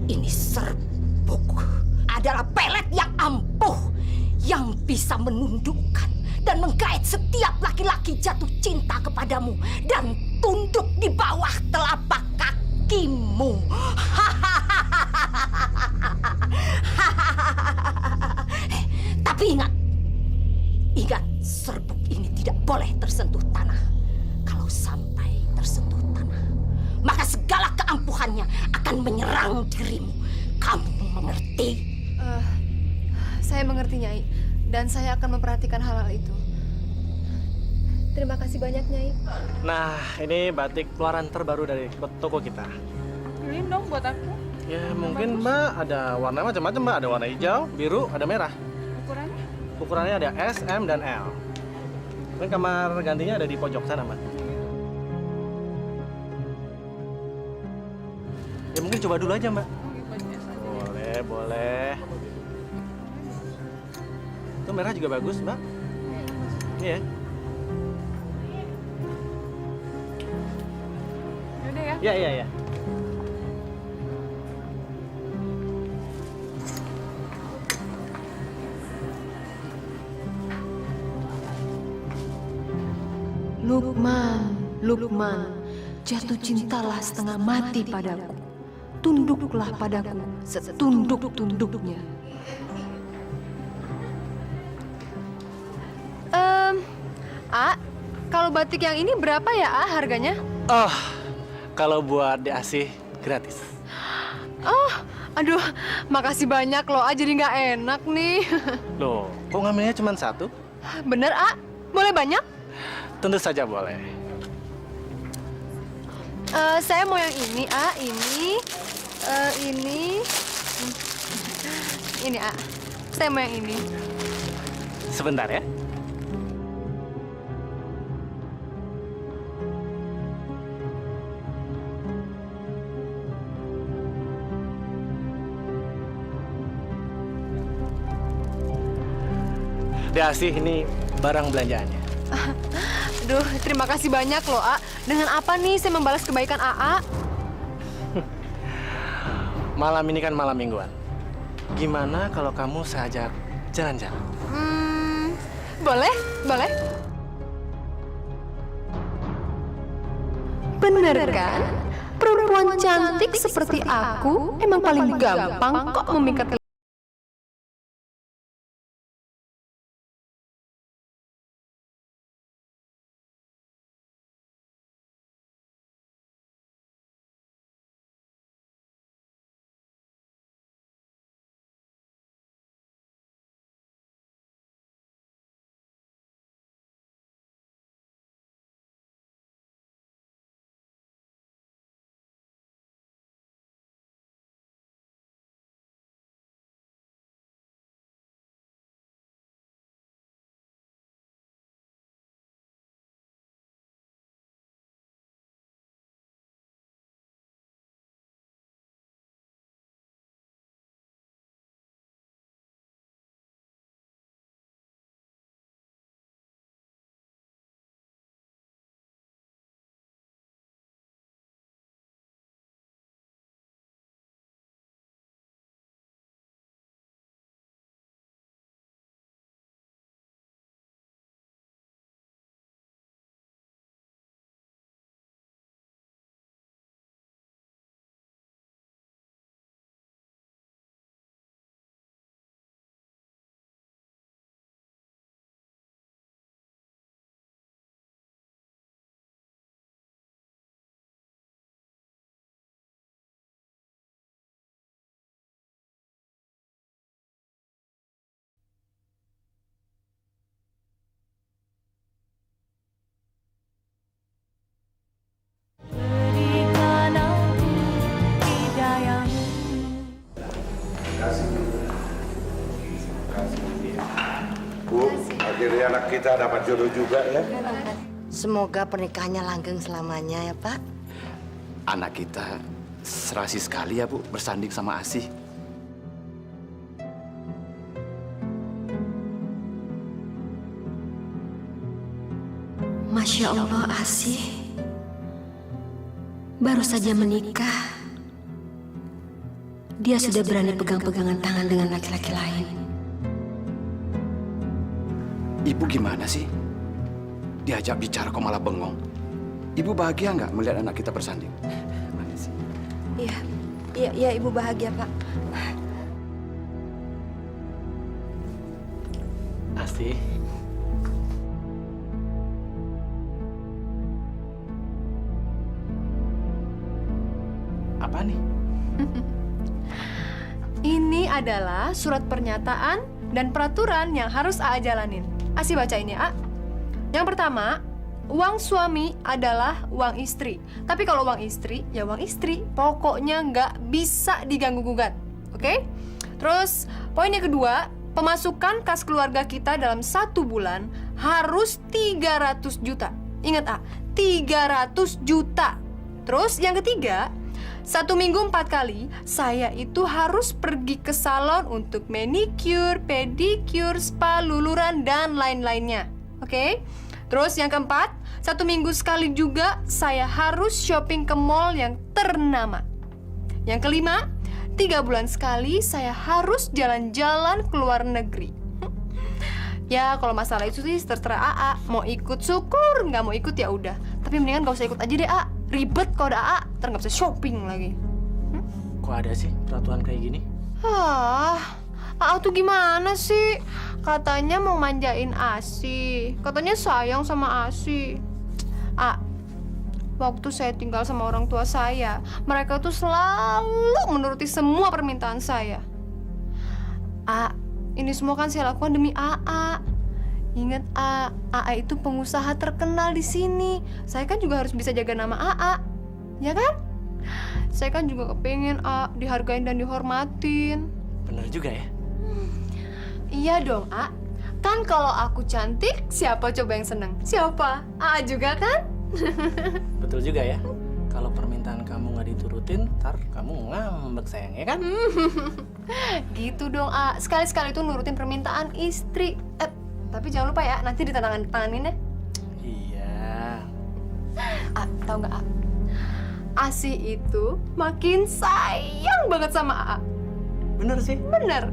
Ini serbuk adalah pelet yang ampuh yang bisa menundukkan dan menggait setiap laki-laki jatuh cinta kepadamu dan tunduk di bawah telapak kakimu. Tapi ingat, serbuk ini tidak boleh tersentuh tanah. Kalau sampai tersentuh tanah, maka segala keampuhannya akan menyerang dirimu. Kamu mengerti? Saya mengerti, Nyai. Dan saya akan memperhatikan hal-hal itu. Terima kasih banyak, Nyai. Nah, ini batik keluaran terbaru dari toko kita. Beliin dong buat aku. Ya, mungkin Mbak ada warna macam-macam, Mbak. Ada warna hijau, biru, ada merah. Ukurannya? Ukurannya ada S, M, dan L. Ini kamar gantinya ada di pojok sana, Mbak. Ya, mungkin coba dulu aja, Mbak. Boleh, boleh. Itu merah juga bagus, Mbak. Iya. Yaudah ya. Iya, iya, iya. Lukman, Lukman, jatuh cintalah setengah mati padaku. Tunduklah padaku setunduk-tunduknya. Kalau batik yang ini berapa ya, harganya? Oh, kalau buat diasih gratis. Oh, aduh, makasih banyak loh, jadi nggak enak nih. Loh, kok ngambilnya cuma satu? Bener, boleh banyak? Tentu saja boleh. Saya mau yang ini, ini, saya mau yang ini. Sebentar ya. Diasih, ini barang belanjaannya. Aduh, terima kasih banyak loh, Dengan apa nih saya membalas kebaikan AA? Malam ini kan malam mingguan. Gimana kalau kamu saya ajak jalan-jalan? Boleh, boleh. Bener kan? Perempuan cantik seperti aku emang paling gampang kok memikat. Bu, akhirnya anak kita dapat jodoh juga ya. Semoga pernikahannya langgeng selamanya ya, Pak. Anak kita serasi sekali ya, Bu, bersanding sama Asih. Masya Allah, Asih baru saja menikah. dia sudah berani pegang-pegangan tangan dengan laki-laki lain. Ibu gimana sih? Diajak bicara kok malah bengong. Ibu bahagia nggak melihat anak kita bersanding? Mana sih? Iya, Ibu bahagia, Pak. Asti. Apa nih? Ini adalah surat pernyataan dan peraturan yang harus A jalanin. Asi baca ini, A. Yang pertama, uang suami adalah uang istri. Tapi kalau uang istri, ya uang istri. Pokoknya nggak bisa diganggu-gugat. Oke? Terus, poin yang kedua, pemasukan kas keluarga kita dalam 1 bulan harus 300 juta. Ingat, A, 300 juta. Terus, yang ketiga, 1 minggu 4 kali, saya itu harus pergi ke salon untuk manicure, pedicure, spa, luluran, dan lain-lainnya. Oke? Terus yang keempat, 1 minggu sekali juga saya harus shopping ke mall yang ternama. Yang kelima, 3 bulan sekali saya harus jalan-jalan ke luar negeri. Ya, kalau masalah itu sih terserah AA. Mau ikut syukur, nggak mau ikut ya udah. Tapi mendingan nggak usah ikut aja deh, A. Ribet kalau ada AA, ntar nggak bisa shopping lagi. Kok ada sih peraturan kayak gini? AA tuh gimana sih? Katanya mau manjain Asi. Katanya sayang sama Asi. Waktu saya tinggal sama orang tua saya, mereka tuh selalu menuruti semua permintaan saya. Ini semua kan saya lakukan demi AA. Ingat, AA itu pengusaha terkenal di sini. Saya kan juga harus bisa jaga nama AA, ya kan? Saya kan juga kepengen dihargain dan dihormatin. Bener juga ya? Iya dong, A. Kan kalau aku cantik, siapa coba yang seneng? Siapa? AA juga kan? Betul juga ya. Kalau permintaan kamu nggak diturutin, ntar kamu ngambek sayang, ya kan? Gitu dong, A. Sekali-sekali tuh nurutin permintaan istri. Tapi jangan lupa ya, nanti ditandatanganin ya. Iya. Tahu nggak, A? Asi itu makin sayang banget sama A. Bener sih. Bener.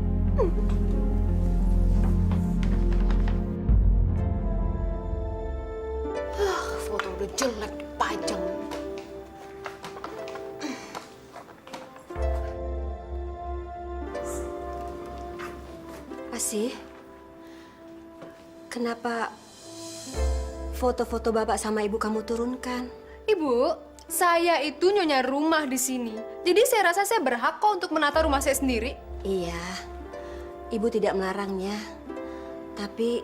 Foto udah jelek dipajang. Asi, kenapa foto-foto bapak sama ibu kamu turunkan? Ibu, saya itu nyonya rumah di sini. Jadi saya rasa saya berhak kok untuk menata rumah saya sendiri. Iya, ibu tidak melarangnya. Tapi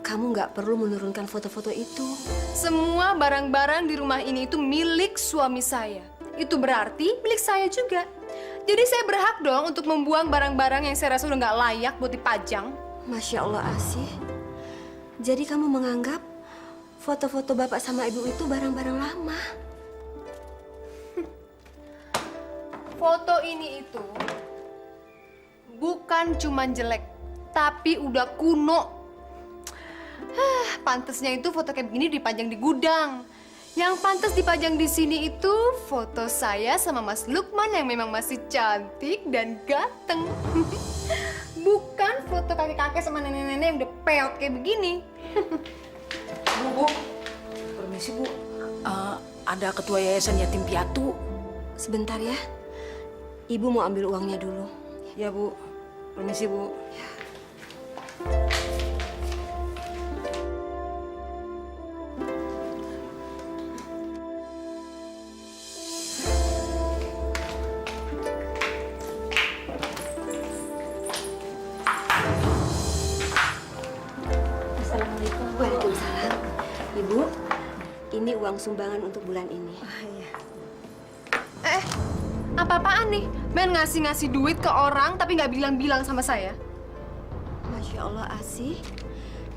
kamu nggak perlu menurunkan foto-foto itu. Semua barang-barang di rumah ini itu milik suami saya. Itu berarti milik saya juga. Jadi saya berhak dong untuk membuang barang-barang yang saya rasa udah nggak layak buat dipajang. Masya Allah, Asi. Jadi kamu menganggap foto-foto bapak sama ibu itu barang-barang lama? Foto ini itu bukan cuma jelek, tapi udah kuno. Pantesnya itu foto kayak begini dipajang di gudang. Yang pantas dipajang di sini itu foto saya sama Mas Lukman yang memang masih cantik dan ganteng. Bukan foto kakek-kakek sama nenek-nenek yang udah peot kayak begini. Bu, permisi Bu. Ada ketua yayasan yatim piatu. Sebentar ya. Ibu mau ambil uangnya dulu. Ya Bu, permisi Bu. Assalamualaikum. Waalaikumsalam. Ibu, ini uang sumbangan untuk bulan ini. Apa-apaan nih? Ben ngasih-ngasih duit ke orang tapi nggak bilang-bilang sama saya. Masya Allah, Asi.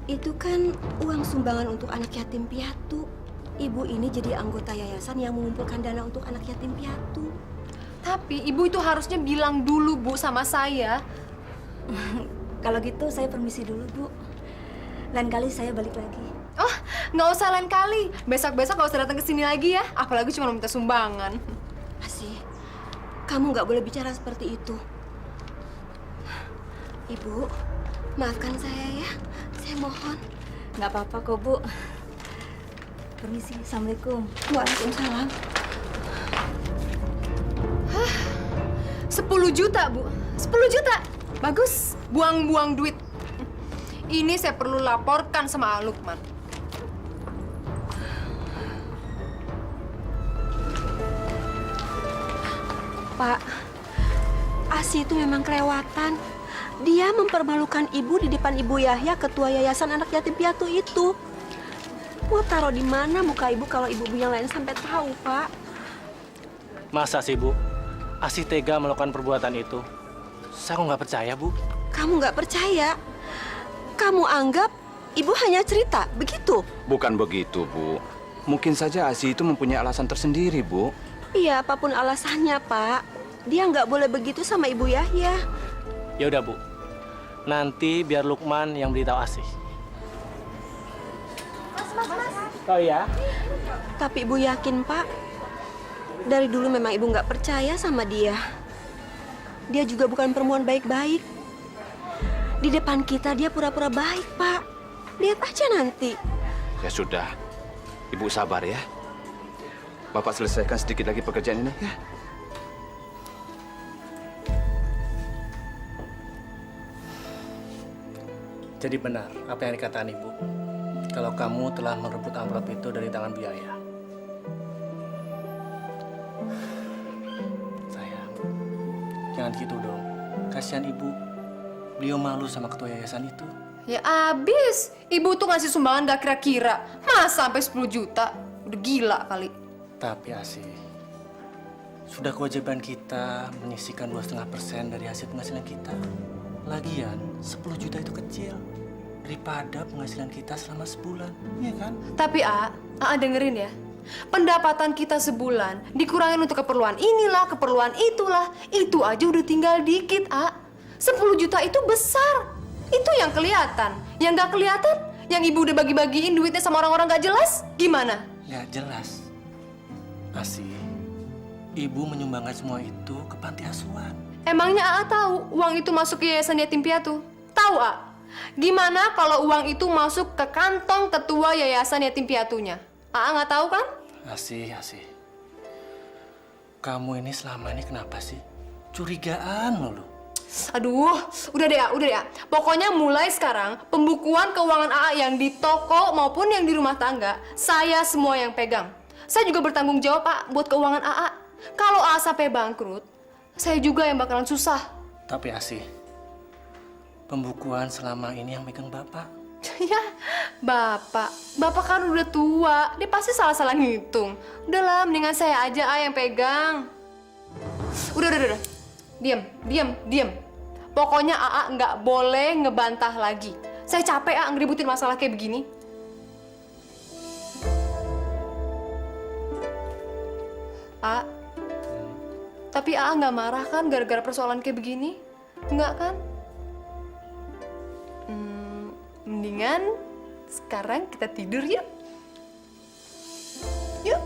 Itu kan uang sumbangan untuk anak yatim piatu. Ibu ini jadi anggota yayasan yang mengumpulkan dana untuk anak yatim piatu. Tapi ibu itu harusnya bilang dulu, Bu, sama saya. Kalau gitu saya permisi dulu, Bu. Lain kali saya balik lagi. Oh, nggak usah lain kali. Besok-besok nggak usah datang ke sini lagi ya. Apalagi cuma minta sumbangan. Asi, Kamu nggak boleh bicara seperti itu. Ibu, maafkan saya ya. Saya mohon. Nggak apa-apa kok, Bu. Permisi, Assalamualaikum. Waalaikumsalam. 10 juta, Bu. 10 juta. Bagus. Buang-buang duit. Ini saya perlu laporkan sama Lukman. Pak, Asi itu memang kelewatan. Dia mempermalukan ibu di depan Ibu Yahya, ketua yayasan anak yatim piatu itu. Mau taruh di mana muka ibu kalau ibu-ibu yang lain sampai tahu, Pak? Masa sih, Bu? Asih tega melakukan perbuatan itu? Saya kok nggak percaya, Bu. Kamu nggak percaya? Kamu anggap ibu hanya cerita, begitu? Bukan begitu, Bu. Mungkin saja Asi itu mempunyai alasan tersendiri, Bu. Iya, apapun alasannya, Pak. Dia nggak boleh begitu sama Ibu Yahya. Ya udah, Bu. Nanti biar Lukman yang beritahu Asih. Oh iya? Tapi Ibu yakin, Pak, dari dulu memang Ibu nggak percaya sama dia. Dia juga bukan perempuan baik-baik. Di depan kita dia pura-pura baik, Pak. Lihat aja nanti. Ya sudah, Ibu sabar ya. Bapak selesaikan sedikit lagi pekerjaan ini ya. Jadi benar apa yang dikatakan Ibu. Kalau kamu telah merebut amplop itu dari tangan Bu Yaya. Sayang, jangan gitu dong. Kasihan Ibu. Beliau malu sama ketua yayasan itu. Ya abis. Ibu tuh ngasih sumbangan gak kira-kira. Masa sampai 10 juta? Udah gila kali. Tapi Asih, sudah kewajiban kita menyisihkan 2,5% dari hasil penghasilan kita. Lagian, 10 juta itu kecil daripada penghasilan kita selama sebulan, iya kan? Tapi A dengerin ya. Pendapatan kita sebulan dikurangin untuk keperluan inilah, keperluan itulah. Itu aja udah tinggal dikit, A. 10 juta itu besar. Itu yang kelihatan. Yang gak kelihatan, yang ibu udah bagi-bagiin duitnya sama orang-orang gak jelas, gimana? Ya jelas. Asih, Ibu menyumbangkan semua itu ke panti asuhan. Emangnya A tahu uang itu masuk ke yayasan yatim piatu? Tahu A? Gimana kalau uang itu masuk ke kantong ketua yayasan yatim piatunya? A nggak tahu kan? Asih. Kamu ini selama ini kenapa sih? Curigaan loh. Aduh, udah deh A. Pokoknya mulai sekarang pembukuan keuangan AA yang di toko maupun yang di rumah tangga, saya semua yang pegang. Saya juga bertanggung jawab A buat keuangan AA. Kalau AA sampai bangkrut, saya juga yang bakalan susah. Tapi Asih, pembukuan selama ini yang megang Bapak. Ya, Bapak kan udah tua, dia pasti salah-salah ngitung. Udahlah, mendingan saya aja yang pegang. Udah. Diam. Pokoknya AA nggak boleh ngebantah lagi. Saya capek ngeributin masalah kayak begini. Tapi AA nggak marah kan gara-gara persoalan kayak begini? Nggak kan? Mendingan sekarang kita tidur yuk. Yuk.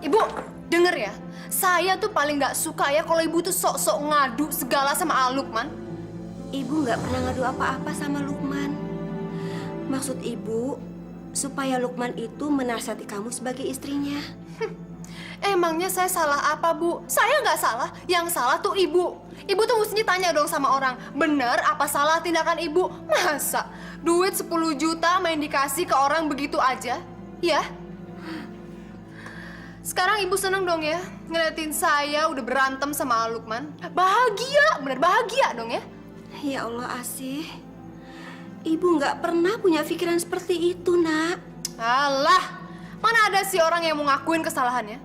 Ibu, denger ya. Saya tuh paling nggak suka ya kalau ibu tuh sok-sok ngadu segala sama Lukman. Ibu nggak pernah ngadu apa-apa sama Lukman. Maksud ibu supaya Lukman itu menasihati kamu sebagai istrinya. Emangnya saya salah apa, Bu? Saya nggak salah. Yang salah tuh ibu. Ibu tuh mestinya tanya dong sama orang, bener apa salah tindakan ibu? Masa duit 10 juta main dikasih ke orang begitu aja? Ya? Sekarang ibu seneng dong ya ngeliatin saya udah berantem sama Lukman. Bahagia, bener bahagia dong ya? Ya Allah, Asih. Ibu nggak pernah punya pikiran seperti itu, Nak. Alah, mana ada sih orang yang mau ngakuin kesalahannya?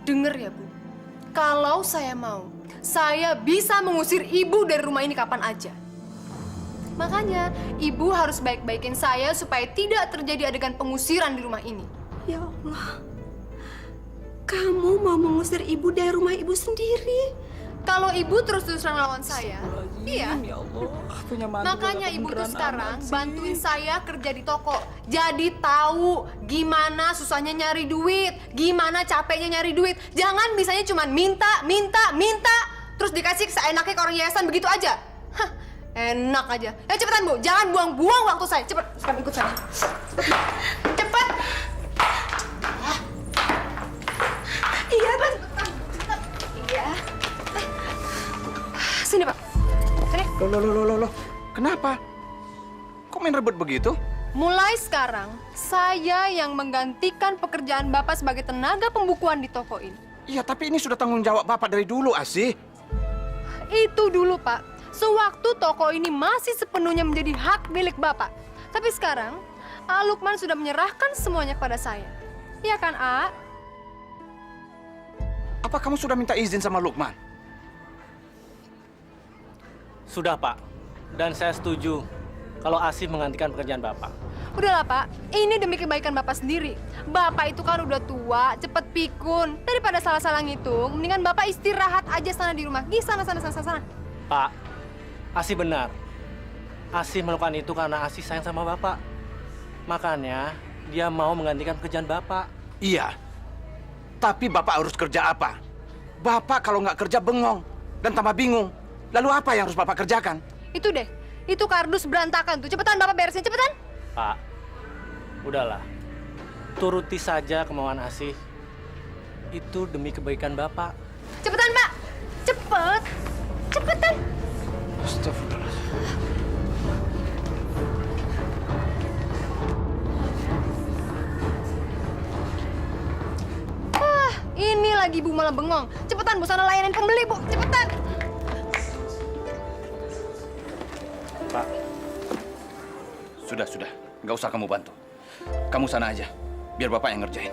Dengar ya, Bu. Kalau saya mau, saya bisa mengusir ibu dari rumah ini kapan aja. Makanya, ibu harus baik-baikin saya supaya tidak terjadi adegan pengusiran di rumah ini. Ya Allah, kamu mau mengusir ibu dari rumah ibu sendiri? Kalau ibu terus-terusan lawan saya, iya. Ya Allah, punya mantu Makanya gak ibu tuh beneran sekarang amat sih. bantuin saya kerja di toko. Jadi tahu gimana susahnya nyari duit, gimana capeknya nyari duit. Jangan misalnya cuma minta, terus dikasih seenaknya ke orang yayasan begitu aja. Hah, enak aja. Ya cepetan Bu, jangan buang-buang waktu saya. Cepet, sekarang ikut saya. Cepet. Iya, Pak. Iya. Sini Pak. Sini. Loh. Kenapa? Kok main rebut begitu? Mulai sekarang, saya yang menggantikan pekerjaan Bapak sebagai tenaga pembukuan di toko ini. Iya, tapi ini sudah tanggung jawab Bapak dari dulu, Asih. Itu dulu, Pak. Sewaktu toko ini masih sepenuhnya menjadi hak milik Bapak. Tapi sekarang, A. Lukman sudah menyerahkan semuanya kepada saya. Iya kan, A? Apa kamu sudah minta izin sama Lukman? Sudah, Pak. Dan saya setuju kalau Asih menggantikan pekerjaan Bapak. Udahlah, Pak. Ini demi kebaikan Bapak sendiri. Bapak itu kan udah tua, cepet pikun. Daripada salah-salah ngitung, mendingan Bapak istirahat aja sana di rumah. Di sana. Pak, Asih benar. Asih melakukan itu karena Asih sayang sama Bapak. Makanya dia mau menggantikan pekerjaan Bapak. Iya. Tapi Bapak harus kerja apa? Bapak kalau nggak kerja bengong dan tambah bingung. Lalu apa yang harus Bapak kerjakan? Itu deh. Itu kardus berantakan tuh. Cepetan Bapak beresin, cepetan. Pak, udahlah. Turuti saja kemauan Asih. Itu demi kebaikan Bapak. Cepetan, Pak. Cepet. Cepetan. Astagfirullah. Ini lagi Bu malah bengong. Cepetan Bu, sana layanin pembeli Bu. Cepetan. Pak, Sudah. Nggak usah kamu bantu. Kamu sana aja. Biar Bapak yang ngerjain.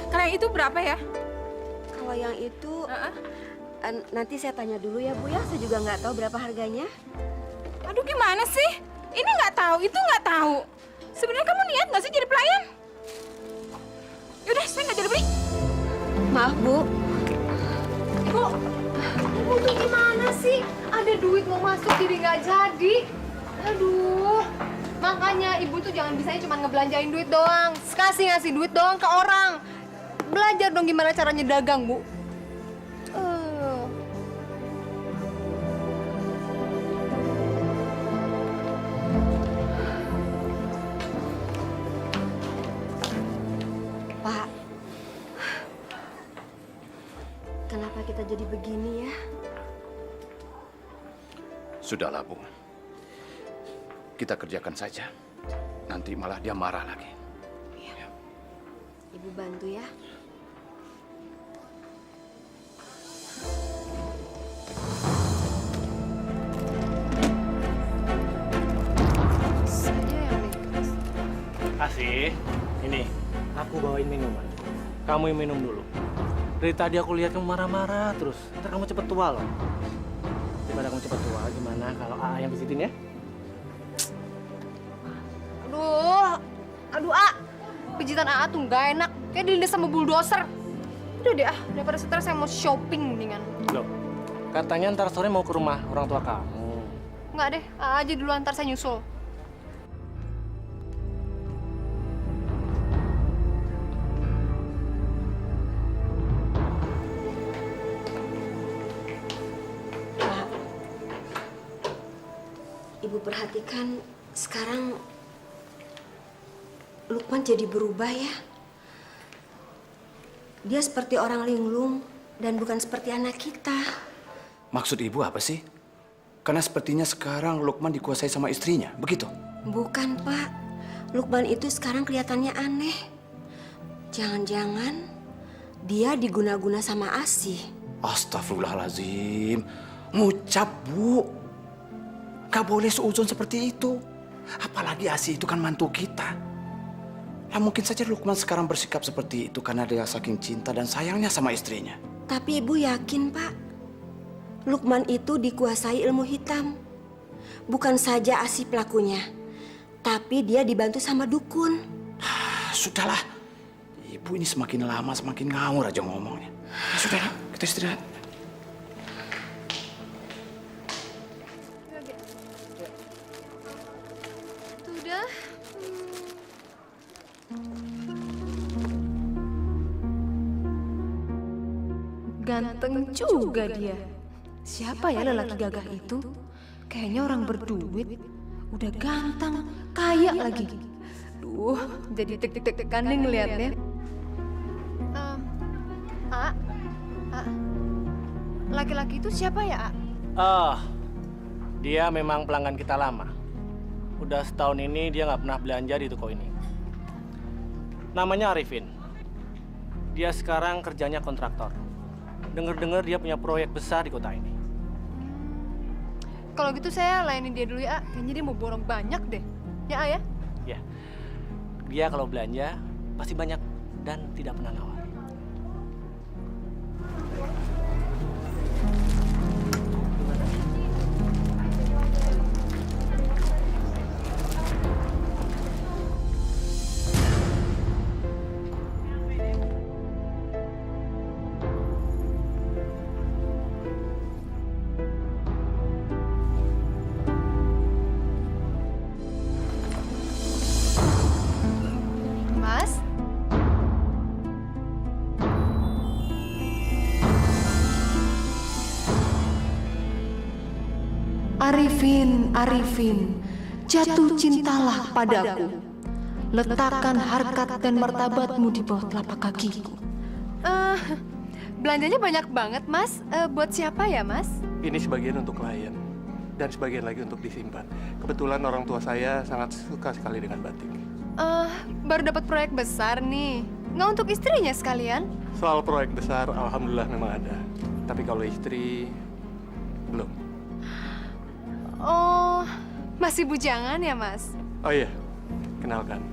Kalau yang itu berapa ya? Kalau yang itu, nanti saya tanya dulu ya, Bu ya. Saya juga nggak tahu berapa harganya. Aduh gimana sih? Ini nggak tahu, itu nggak tahu. Sebenarnya kamu niat nggak sih jadi pelayan? Yaudah, saya nggak jadi beli. Maaf, Bu. Bu, Ibu tuh gimana sih? Ada duit mau masuk jadi nggak jadi. Aduh. Makanya Ibu tuh jangan bisanya cuma ngebelanjain duit doang. Ngasih duit doang ke orang. Belajar dong gimana caranya dagang, Bu. Pak, kenapa kita jadi begini ya? Sudahlah, Bu. Kita kerjakan saja. Nanti malah dia marah lagi. Ibu bantu ya. Saya yang nekat. Asih, ini aku bawain minuman. Kamu yang minum dulu. Dari tadi aku lihat kamu marah-marah terus. Ntar kamu cepet tua loh. Daripada kamu cepet tua, gimana kalau AA yang pijitin ya? Aduh, A. Pijitan AA tuh nggak enak. Kayak dilindas sama bulldozer. Udah deh, daripada stres saya mau shopping mendingan. Loh, katanya ntar sore mau ke rumah orang tua kamu. Nggak deh, AA aja duluan, ntar saya nyusul. Pak, Ibu perhatikan sekarang Lukman jadi berubah ya. Dia seperti orang linglung dan bukan seperti anak kita. Maksud Ibu apa sih? Karena sepertinya sekarang Lukman dikuasai sama istrinya, begitu? Bukan, Pak. Lukman itu sekarang kelihatannya aneh. Jangan-jangan dia diguna-guna sama Asih. Astagfirullahaladzim. Ngucap, Bu. Gak boleh seuzon seperti itu. Apalagi Asih itu kan mantu kita. Ya mungkin saja Lukman sekarang bersikap seperti itu karena dia saking cinta dan sayangnya sama istrinya. Tapi ibu yakin, Pak, Lukman itu dikuasai ilmu hitam. Bukan saja Asi pelakunya, tapi dia dibantu sama dukun. Sudahlah, ibu ini semakin lama semakin ngawur aja ngomongnya. Ya sudah, kita istirahat. Sudah. Ganteng juga dia. Siapa ya lelaki gagah itu? Kayaknya orang berduit. Udah ganteng, kaya lagi. Duh, jadi deg-degan nih ngeliatnya. Laki-laki itu siapa ya, Dia memang pelanggan kita lama. Udah setahun ini dia nggak pernah belanja di toko ini. Namanya Arifin. Dia sekarang kerjanya kontraktor. Dengar-dengar dia punya proyek besar di kota ini. Kalau gitu saya layanin dia dulu ya, kayaknya dia mau borong banyak deh. Ya, A, ya? Ya, dia kalau belanja pasti banyak dan tidak pernah nawar. Mas? Arifin, jatuh cintalah padaku. Letakkan harkat dan martabatmu di bawah telapak kakiku. Belanjanya banyak banget, Mas. Buat siapa ya, Mas? Ini sebagian untuk klien dan sebagian lagi untuk disimpan. Kebetulan orang tua saya sangat suka sekali dengan batik. Baru dapat proyek besar nih. Nggak untuk istrinya sekalian? Soal proyek besar, alhamdulillah memang ada. Tapi kalau istri, belum. Oh, masih bujangan ya, Mas? Oh iya, kenalkan.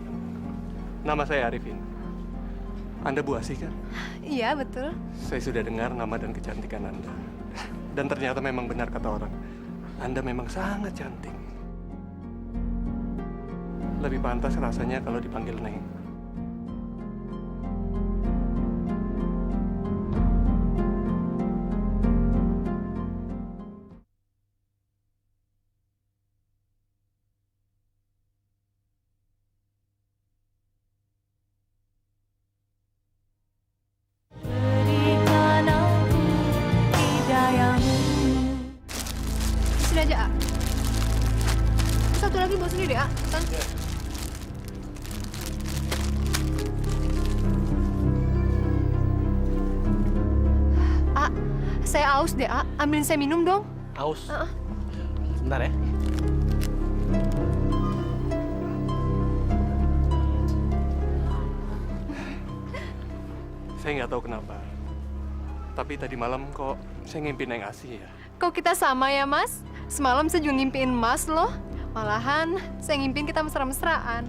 Nama saya Arifin. Anda Bu Asih kan? Iya, betul. Saya sudah dengar nama dan kecantikan Anda. Dan ternyata memang benar kata orang. Anda memang sangat cantik. Lebih pantas rasanya kalau dipanggil Neng. Sini aja, A. Satu lagi bawa sini deh, A. Kan? A, saya aus deh, A. Ambilin saya minum dong. Aus. Sebentar ya. Saya nggak tahu kenapa. Tapi tadi malam kok saya ngimpi Neng Asih ya. Kok kita sama ya, Mas? Semalam saya juga ngimpiin Mas loh. Malahan saya ngimpiin kita mesra-mesraan.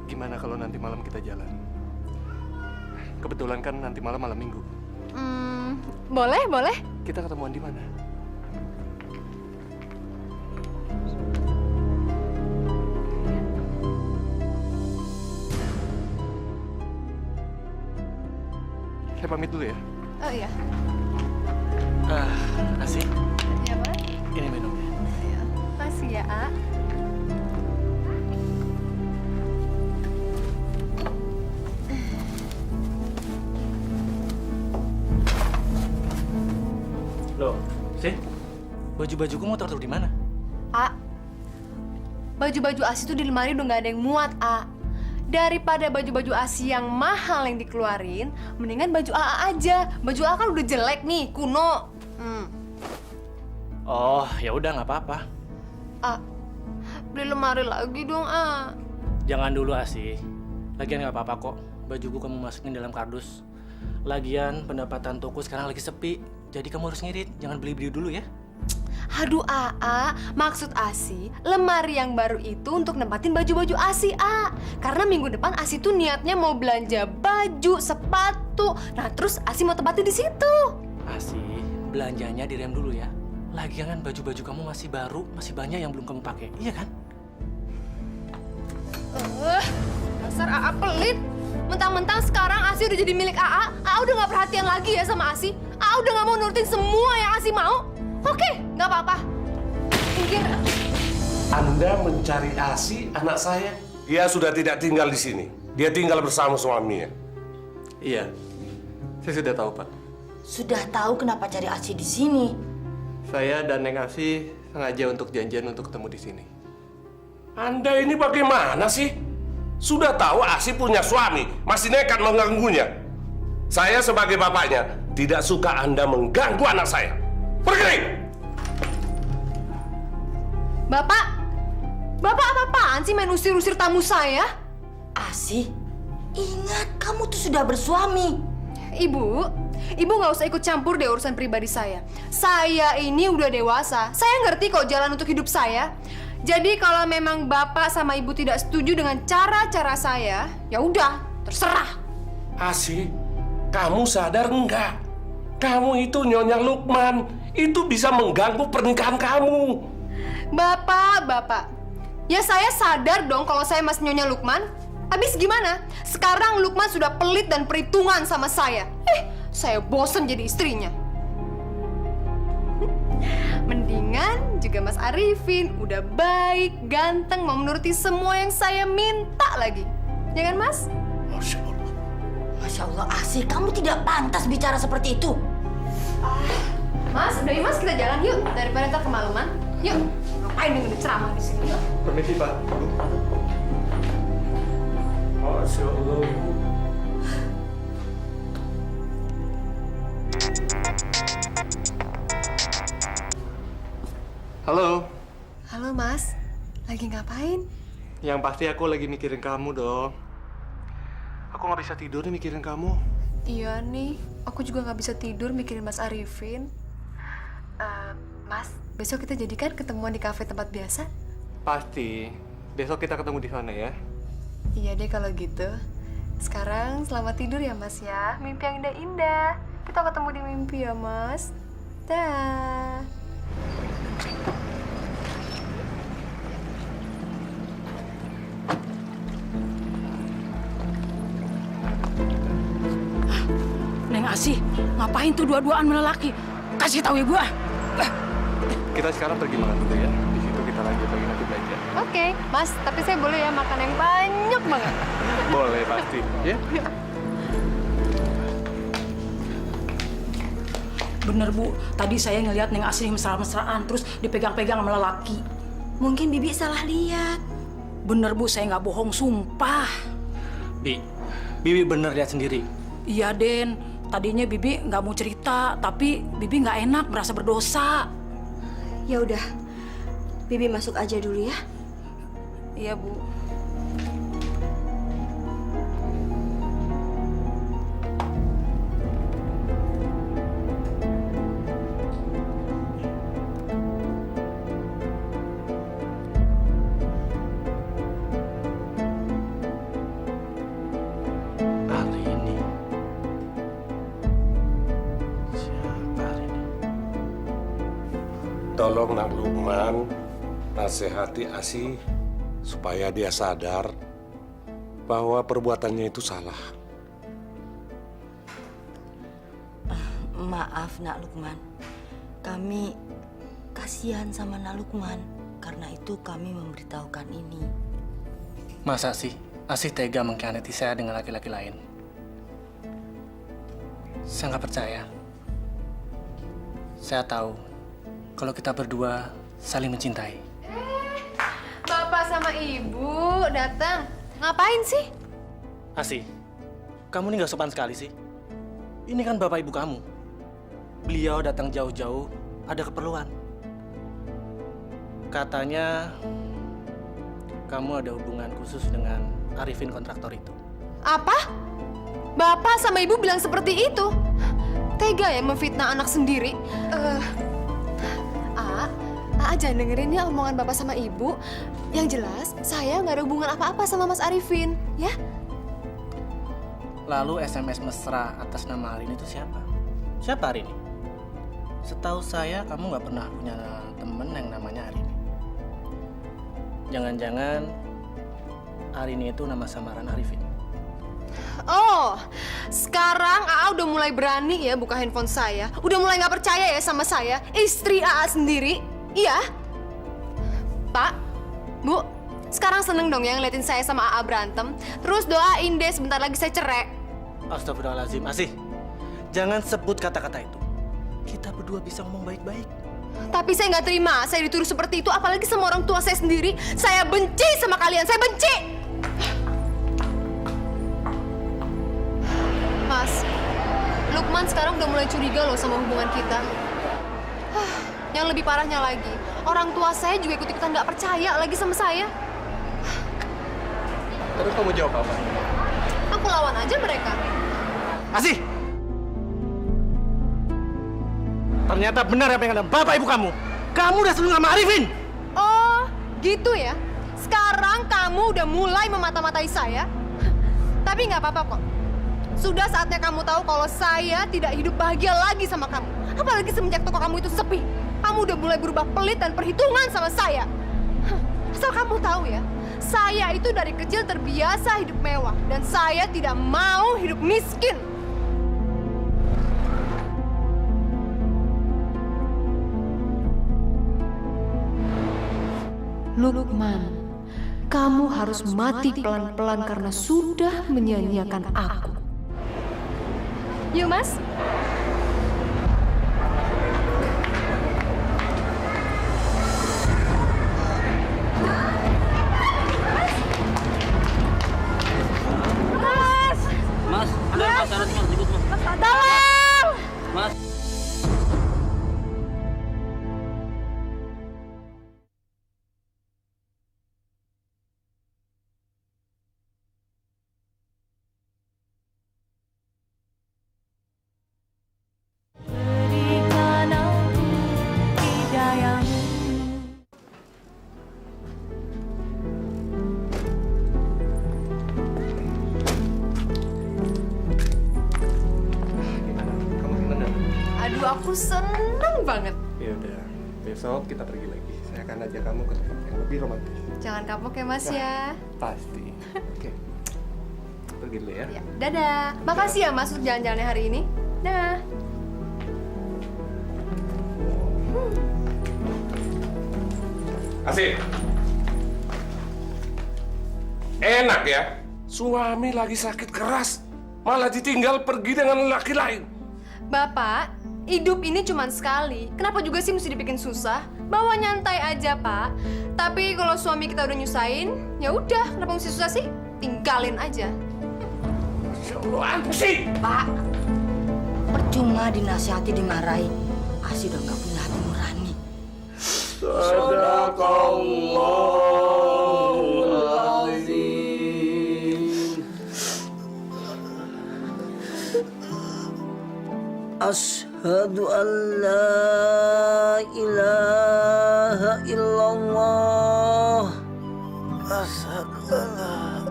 Gimana kalau nanti malam kita jalan? Kebetulan kan nanti malam malam minggu. Boleh, boleh. Kita ketemuan di mana? Saya pamit dulu ya. Oh iya. Asih, Iya, Mas. ini minumnya. Iya. Makasih ya, A. Loh, sih? Baju-bajuku mau taruh di mana? A, baju-baju ASI itu di lemari udah nggak ada yang muat, A. Daripada baju-baju ASI yang mahal yang dikeluarin, mendingan baju AA aja. Baju AA kan udah jelek nih, kuno. Oh, ya udah nggak apa-apa. A, beli lemari lagi dong, A. Jangan dulu Asih. Lagian nggak apa-apa kok. Bajuku kamu masukin dalam kardus. Lagian pendapatan toko sekarang lagi sepi. Jadi kamu harus ngirit. Jangan beli-beli dulu ya. Aduh, Aa, maksud Asi, lemari yang baru itu untuk nempatin baju-baju Asi, A. Karena minggu depan Asi tuh niatnya mau belanja baju, sepatu. Nah, terus Asi mau tempatin di situ. Asi, belanjanya direm dulu ya. Lagian kan baju-baju kamu masih baru, masih banyak yang belum kamu pakai, iya kan? Dasar Aa pelit. Mentang-mentang sekarang Asi udah jadi milik Aa udah gak perhatian lagi ya sama Asi. Aa udah gak mau nurutin semua yang Asi mau. Oke, gak apa-apa. Minggir. Anda mencari Asi, anak saya? Dia sudah tidak tinggal di sini. Dia tinggal bersama suaminya. Iya, saya sudah tahu, Pak. Sudah tahu kenapa cari Asi di sini? Saya dan Neng Asi sengaja untuk janjian untuk ketemu di sini. Anda ini bagaimana sih? Sudah tahu Asi punya suami, masih nekat mengganggunya. Saya sebagai bapaknya tidak suka Anda mengganggu anak saya. Pergi! Bapak apa-apaan sih main usir-usir tamu saya? Asi, ingat kamu tuh sudah bersuami. Ibu nggak usah ikut campur deh urusan pribadi saya. Saya ini udah dewasa. Saya ngerti kok jalan untuk hidup saya. Jadi kalau memang Bapak sama Ibu tidak setuju dengan cara-cara saya, ya udah, terserah. Asi, kamu sadar enggak? Kamu itu Nyonya Lukman. Itu bisa mengganggu pernikahan kamu. Bapak. Ya saya sadar dong kalau saya masih Nyonya Lukman. Habis gimana? Sekarang Lukman sudah pelit dan perhitungan sama saya. Saya bosen jadi istrinya. Mendingan juga Mas Arifin. Udah baik, ganteng, mau menuruti semua yang saya minta lagi. Ya kan, Mas? Masya Allah. Masya Allah, Asi, kamu tidak pantas bicara seperti itu. Mas, udah yuk Mas, kita jalan yuk. Daripada ntar kemalaman. Yuk. Ngapain dengerin ceramah di sini? Yuk. Permisi, Pak. Masya Allah. Halo. Halo Mas, lagi ngapain? Yang pasti aku lagi mikirin kamu dong. Aku nggak bisa tidur nih mikirin kamu. Iya nih, aku juga nggak bisa tidur mikirin Mas Arifin. Mas, besok kita jadikan ketemuan di kafe tempat biasa? Pasti. Besok kita ketemu di sana ya. Iya deh kalau gitu. Sekarang selamat tidur ya Mas ya. Mimpi yang indah-indah. Kita ketemu di mimpi ya Mas. Dah. Neng Asi, ngapain tuh dua-duaan melelaki? Kasih tahu ibu ah. Kita sekarang pergi makan dulu ya. Di situ kita lanjut lagi nanti belanja. Oke, Mas. Tapi saya boleh ya makan yang banyak banget. Boleh pasti. Ya. Bener Bu, tadi saya ngeliat Neng Asi mesra-mesraan terus dipegang-pegang sama lelaki. Mungkin Bibi salah lihat. Bener Bu, saya nggak bohong, sumpah. Bibi bener lihat sendiri. Iya Den, tadinya Bibi nggak mau cerita, tapi Bibi nggak enak, merasa berdosa. Ya udah, Bibi masuk aja dulu ya. Iya Bu. Tolong Nak Lukman, nasihati Asi supaya dia sadar bahwa perbuatannya itu salah. Maaf Nak Lukman, kami kasihan sama Nak Lukman, karena itu kami memberitahukan ini. Masa sih Asi tega mengkhianati saya dengan laki-laki lain? Saya nggak percaya. Saya tahu kalau kita berdua saling mencintai. Bapak sama Ibu datang. Ngapain sih? Asi, kamu ini nggak sopan sekali sih. Ini kan bapak ibu kamu. Beliau datang jauh-jauh, ada keperluan. Katanya kamu ada hubungan khusus dengan Arifin kontraktor itu. Apa? Bapak sama Ibu bilang seperti itu? Tega ya memfitnah anak sendiri? aja dengerin ya omongan bapak sama ibu. Yang jelas, saya nggak ada hubungan apa-apa sama Mas Arifin, ya? Lalu SMS mesra atas nama Arini itu siapa? Siapa Arini? Setahu saya kamu nggak pernah punya temen yang namanya Arini. Jangan-jangan Arini itu nama samaran Arifin. Oh, sekarang AA udah mulai berani ya buka handphone saya. Udah mulai nggak percaya ya sama saya, istri AA sendiri. Iya, Pak, Bu, sekarang seneng dong ya ngeliatin saya sama AA berantem. Terus doain deh sebentar lagi saya cerai. Astagfirullahaladzim, Asih. Jangan sebut kata-kata itu. Kita berdua bisa ngomong baik-baik. Tapi saya nggak terima, saya dituduh seperti itu, apalagi sama orang tua saya sendiri. Saya benci sama kalian, saya benci. Mas, Lukman sekarang udah mulai curiga loh sama hubungan kita. Yang lebih parahnya lagi, orang tua saya juga ikut-ikutan nggak percaya lagi sama saya. Terus kamu jawab apa? Aku lawan aja mereka. Asih! Ternyata benar apa yang ada bapak ibu kamu. Kamu udah selingkuh sama Arifin. Oh, gitu ya? Sekarang kamu udah mulai memata-matai saya? Tapi nggak apa-apa kok. Sudah saatnya kamu tahu kalau saya tidak hidup bahagia lagi sama kamu. Apalagi semenjak toko kamu itu sepi. Kamu udah mulai berubah pelit dan perhitungan sama saya. Asal kamu tahu ya, saya itu dari kecil terbiasa hidup mewah. Dan saya tidak mau hidup miskin. Lukman, kamu harus mati pelan-pelan karena sudah menyia-nyiakan aku. Yuk, Mas. Mas, ada Mas, harus Mas, ikut Mas. Tolong! Mas. Aduh, aku seneng banget. Ya udah, besok kita pergi lagi. Saya akan ajak kamu ke tempat yang lebih romantis. Jangan kapok ya, Mas ya. Pasti. Oke. Pergi dulu ya. Ya, dadah. Makasih ya, Mas, untuk jalan-jalannya hari ini. Dah. Asih. Enak ya, suami lagi sakit keras, malah ditinggal pergi dengan laki lain. Bapak, hidup ini cuma sekali. Kenapa juga sih mesti dibikin susah? Bawa nyantai aja, Pak. Tapi kalau suami kita udah nyusahin, ya udah, kenapa mesti susah sih? Tinggalin aja. Asih. Pak, percuma dinasihati dimarahi. Asih udah nggak punya hati nurani. Sadaqallahul-azim. Asyhadu an la ilaha illallah. Asyhadu an la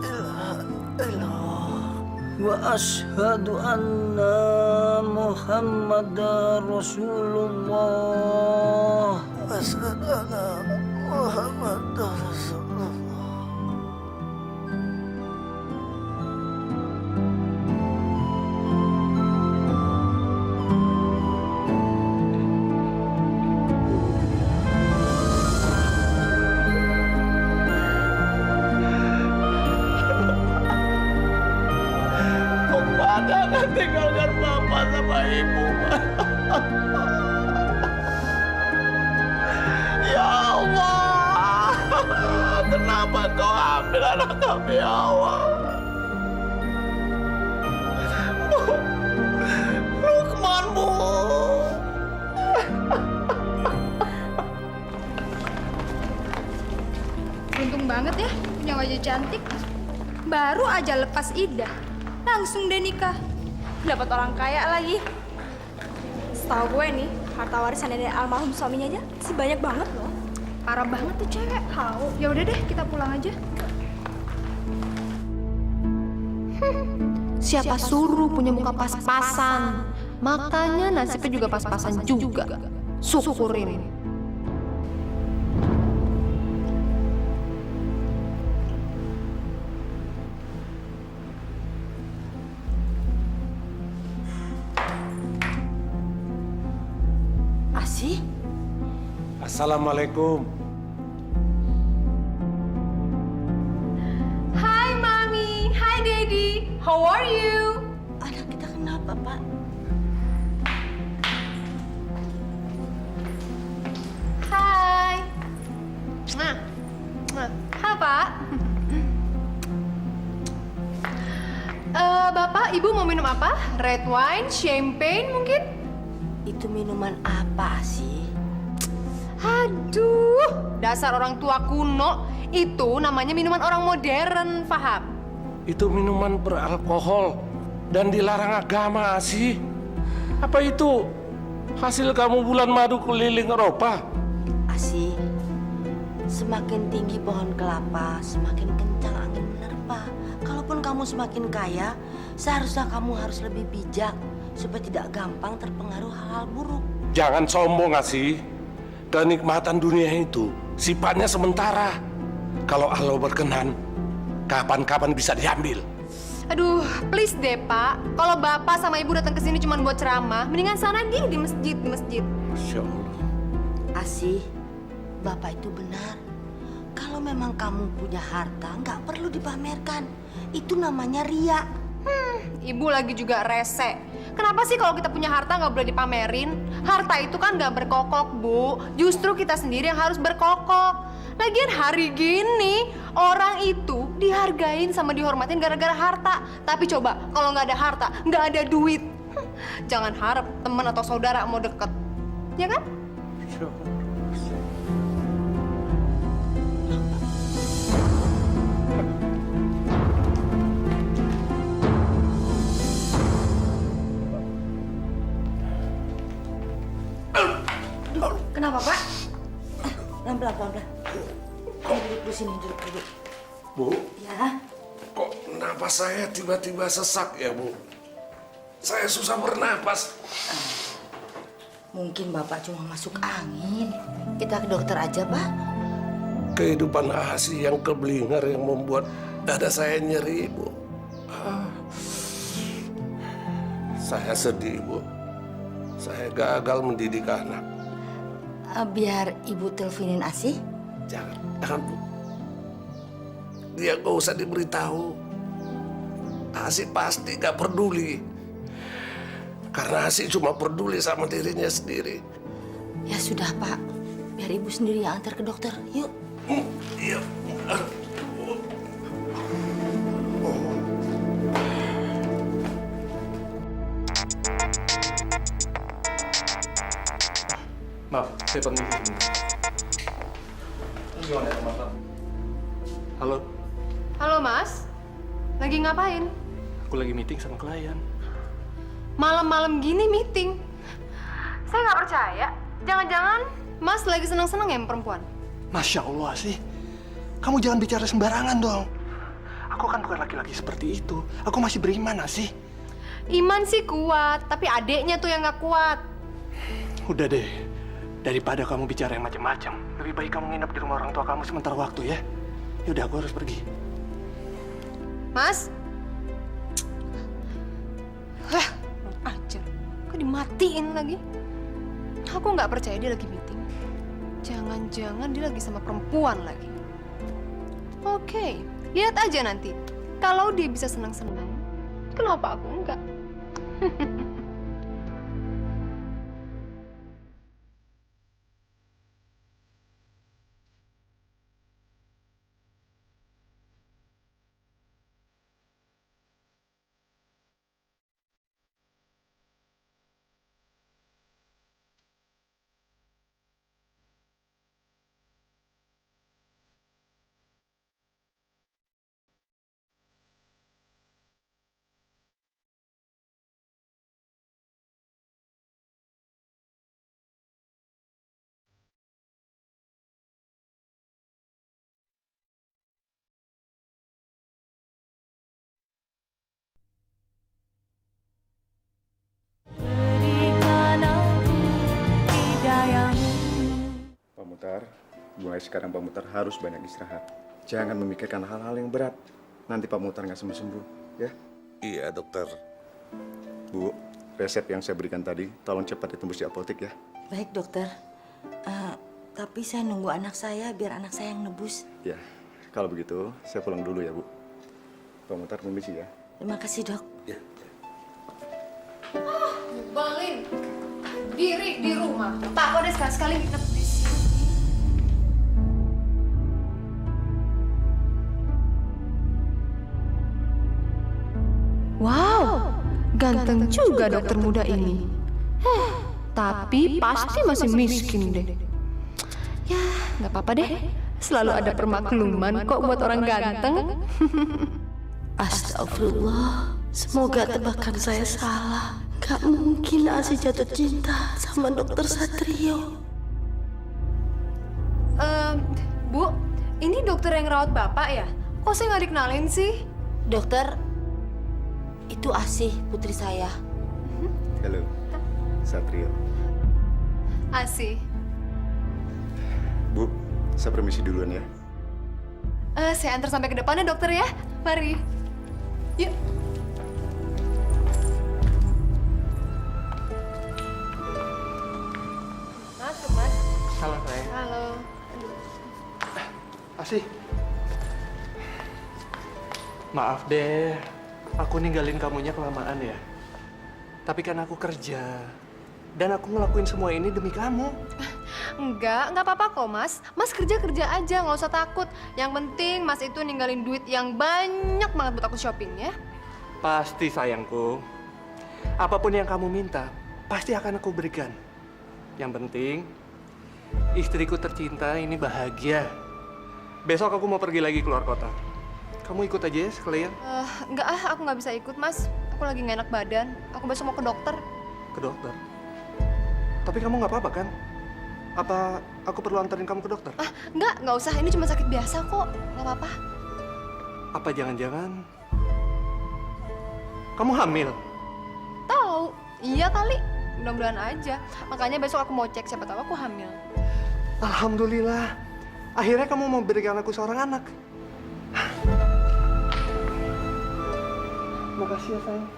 ilaha illallah. Wa asyhadu anna Muhammadar Rasulullah. Asyhadu anna Muhammadar Rasulullah. Jangan tinggalkan Bapak sama Ibu, Pak. Ya Allah, kenapa Kau ambil anak kami, ya Allah? Lukman, Bu. Untung banget ya punya wajah cantik. Baru aja lepas iddah, langsung deh nikah. Dapat orang kaya lagi. Setahu gue nih, Harta warisan dari almarhum suaminya aja sih banyak banget loh. Parah banget tuh cewek. Tahu. Ya udah deh, kita pulang aja. Siapa suruh punya muka pas-pasan? Makanya nasibnya juga pas-pasan juga. Syukurin. Asih? Assalamualaikum. Hai Mami, hai Daddy. How are you? Anak kita kenapa, Pak? Hai. Hai Pak. Bapak, Ibu mau minum apa? Red wine, champagne mungkin? Itu minuman apa sih? Aduh, dasar orang tua kuno. Itu namanya minuman orang modern, paham? Itu minuman beralkohol dan dilarang agama sih. Apa itu hasil kamu bulan madu keliling Eropa? Asih, semakin tinggi pohon kelapa, semakin kencang angin menerpa. Kalaupun kamu semakin kaya, seharusnya kamu harus lebih bijak supaya tidak gampang terpengaruh hal-hal buruk. Jangan sombong, Asih. Kenikmatan dunia itu sifatnya sementara. Kalau Allah berkenan, kapan-kapan bisa diambil. Aduh, please deh Pak. Kalau Bapak sama Ibu datang ke sini cuma buat ceramah, mendingan sana di masjid. Masya Allah. Asih, Bapak itu benar. Kalau memang kamu punya harta, nggak perlu dipamerkan. Itu namanya ria. Ibu lagi juga rese. Kenapa sih kalau kita punya harta nggak boleh dipamerin? Harta itu kan nggak berkokok, Bu. Justru kita sendiri yang harus berkokok. Lagian hari gini, orang itu dihargain sama dihormatin gara-gara harta. Tapi coba, kalau nggak ada harta, nggak ada duit. Jangan harap teman atau saudara mau deket. Ya kan? Kenapa, Pak? Pelan-pelan. Duduk sini, duduk. Bu, Ya, kok napas saya tiba-tiba sesak ya, Bu? Saya susah bernapas. mungkin Bapak cuma masuk angin. Kita ke dokter aja, Pak. Kehidupan Asih yang keblinger yang membuat dada saya nyeri, Bu. Saya sedih, Bu. Saya gagal mendidik anak. Biar Ibu teleponin Asih. Jangan, Bu. Dia gak usah diberitahu. Asih pasti gak peduli. Karena Asih cuma peduli sama dirinya sendiri. Ya sudah, Pak. Biar Ibu sendiri yang antar ke dokter. Yuk. Iya. Maaf, saya permisi sebentar. Gimana ya, Mas? Halo, Halo Mas, lagi ngapain? aku lagi meeting sama klien. Malam-malam gini meeting? Saya nggak percaya. Jangan-jangan Mas lagi senang-senang ya sama perempuan? Masya Allah sih. Kamu jangan bicara sembarangan dong. Aku kan bukan laki-laki seperti itu. Aku masih beriman, sih. Iman sih kuat, tapi adeknya tuh yang nggak kuat. Udah deh. Daripada kamu bicara yang macam-macam, lebih baik kamu nginep di rumah orang tua kamu sementara waktu ya. Yaudah, aku harus pergi. Mas? Hah, ajar. Kok dimatiin lagi? Aku nggak percaya dia lagi meeting. Jangan-jangan dia lagi sama perempuan lagi. Oke, lihat aja nanti. Kalau dia bisa senang-senang, kenapa aku enggak? mulai sekarang Pak Mutar harus banyak istirahat. Jangan memikirkan hal-hal yang berat. Nanti Pak Mutar nggak sembuh-sembuh, ya? Iya, dokter. Bu, resep yang saya berikan tadi, tolong cepat ditembus di apotek ya. Baik dokter. Tapi saya nunggu anak saya biar anak saya yang nebus. Ya, kalau begitu saya pulang dulu ya Bu. Pak Mutar permisi ya. Terima kasih dok. Ya. Balin, diri di rumah. Tak kok deh sekali-sekali nginep di sini. Wow, ganteng juga dokter muda ini. Tapi pasti masih miskin deh. Ya, nggak apa-apa deh. Selalu ada permakluman kok buat orang ganteng. Astagfirullah, semoga tebakan saya salah. Gak mungkin Asi jatuh cinta sama dokter Satrio. Bu, ini dokter yang rawat bapak ya? Kok saya nggak dikenalin sih? Dokter, itu Asih putri saya. Halo, Satrio. Asih. Bu, saya permisi duluan ya. Saya antar sampai ke depannya dokter ya. Mari. Yuk. Masuk, Mas. Salah saya. Halo. Asih. Maaf deh, aku ninggalin kamunya kelamaan ya. Tapi kan aku kerja. Dan aku ngelakuin semua ini demi kamu. Nggak apa-apa kok, Mas. Mas kerja-kerja aja, nggak usah takut. Yang penting Mas itu ninggalin duit yang banyak banget buat aku shopping ya. Pasti sayangku. Apapun yang kamu minta, pasti akan aku berikan. Yang penting, istriku tercinta ini bahagia. Besok aku mau pergi lagi keluar kota. Kamu ikut aja ya sekalian Nggak aku nggak bisa ikut, Mas. Aku lagi nggak enak badan. Aku besok mau ke dokter. ke dokter. Tapi kamu nggak apa-apa kan? Apa aku perlu anterin kamu ke dokter? Nggak usah. Ini cuma sakit biasa kok. Nggak apa-apa. Apa jangan-jangan kamu hamil? Tahu? Iya kali. Mudah-mudahan aja. Makanya besok aku mau cek siapa tahu aku hamil. Alhamdulillah. Akhirnya kamu mau berikan aku seorang anak. Makasih ya sayang.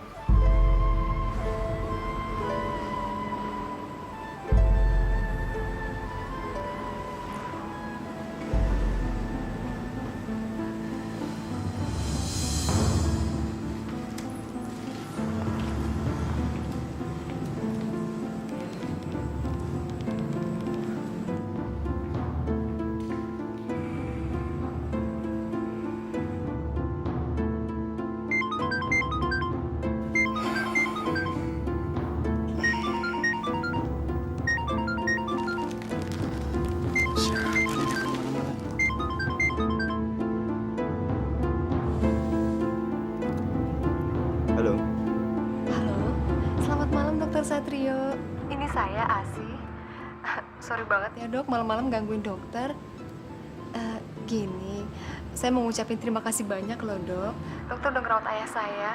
Halo. Halo. Selamat malam Dokter Satrio. Ini saya Asi. Sorry banget ya dok, malam-malam gangguin dokter. Gini, saya mau ngucapin terima kasih banyak loh dok. Dokter udah ngerawat ayah saya.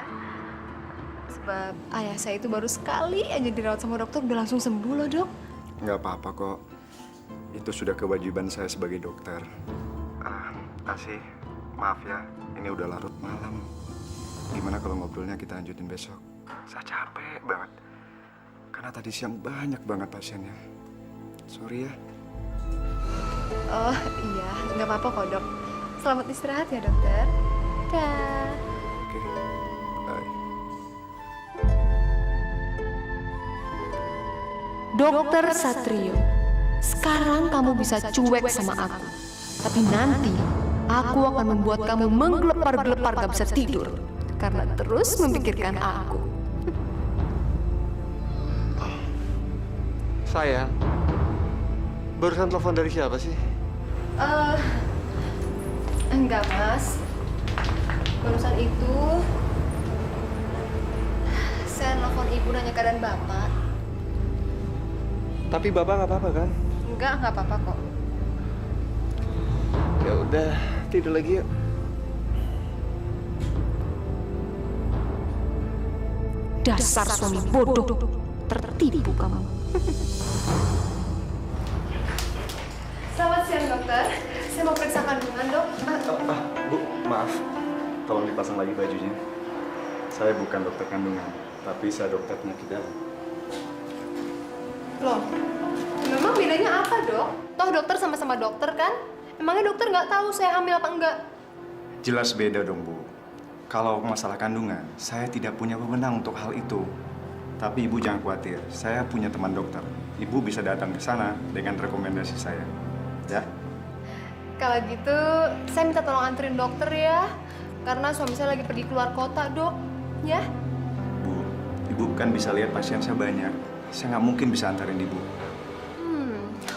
Sebab ayah saya itu baru sekali aja dirawat sama dokter udah langsung sembuh loh dok. Nggak apa-apa kok. Itu sudah kewajiban saya sebagai dokter. Asih, maaf ya. Ini udah larut malam. Gimana kalau ngobrolnya kita lanjutin besok? Saya capek banget. Karena tadi siang banyak banget pasiennya. Sorry ya. Oh iya, nggak apa-apa kok dok. Selamat istirahat ya dokter. Dah. Oke, bye. Dokter Satrio, sekarang kamu bisa cuek sama aku. Tapi nanti, aku akan membuat kamu menggelepar-gelepar gak bisa tidur. Karena terus memikirkan aku. Sayang, barusan telepon dari siapa sih? Enggak mas. Barusan itu, saya nelfon ibu nanya keadaan bapak. Tapi bapak nggak apa-apa kan? Nggak apa-apa kok. Ya udah, tidur lagi yuk. Dasar suami bodoh, tertipu kamu. Selamat siang, dokter. Saya mau periksa kandungan, dok. Bu, maaf. Tolong dipasang lagi bajunya. Saya bukan dokter kandungan, tapi saya dokter penyakit dalam. Loh, memang bedanya apa, dok? Toh dokter sama-sama dokter, kan? Emangnya dokter nggak tahu saya hamil apa enggak? Jelas beda dong, Bu. Kalau masalah kandungan, saya tidak punya wewenang untuk hal itu. Tapi Ibu jangan khawatir, saya punya teman dokter. Ibu bisa datang ke sana dengan rekomendasi saya. Ya? Kalau gitu, saya minta tolong anterin dokter ya. Karena suami saya lagi pergi keluar kota, dok. Ya? Bu, Ibu kan bisa lihat pasien saya banyak. Saya nggak mungkin bisa antarin Ibu.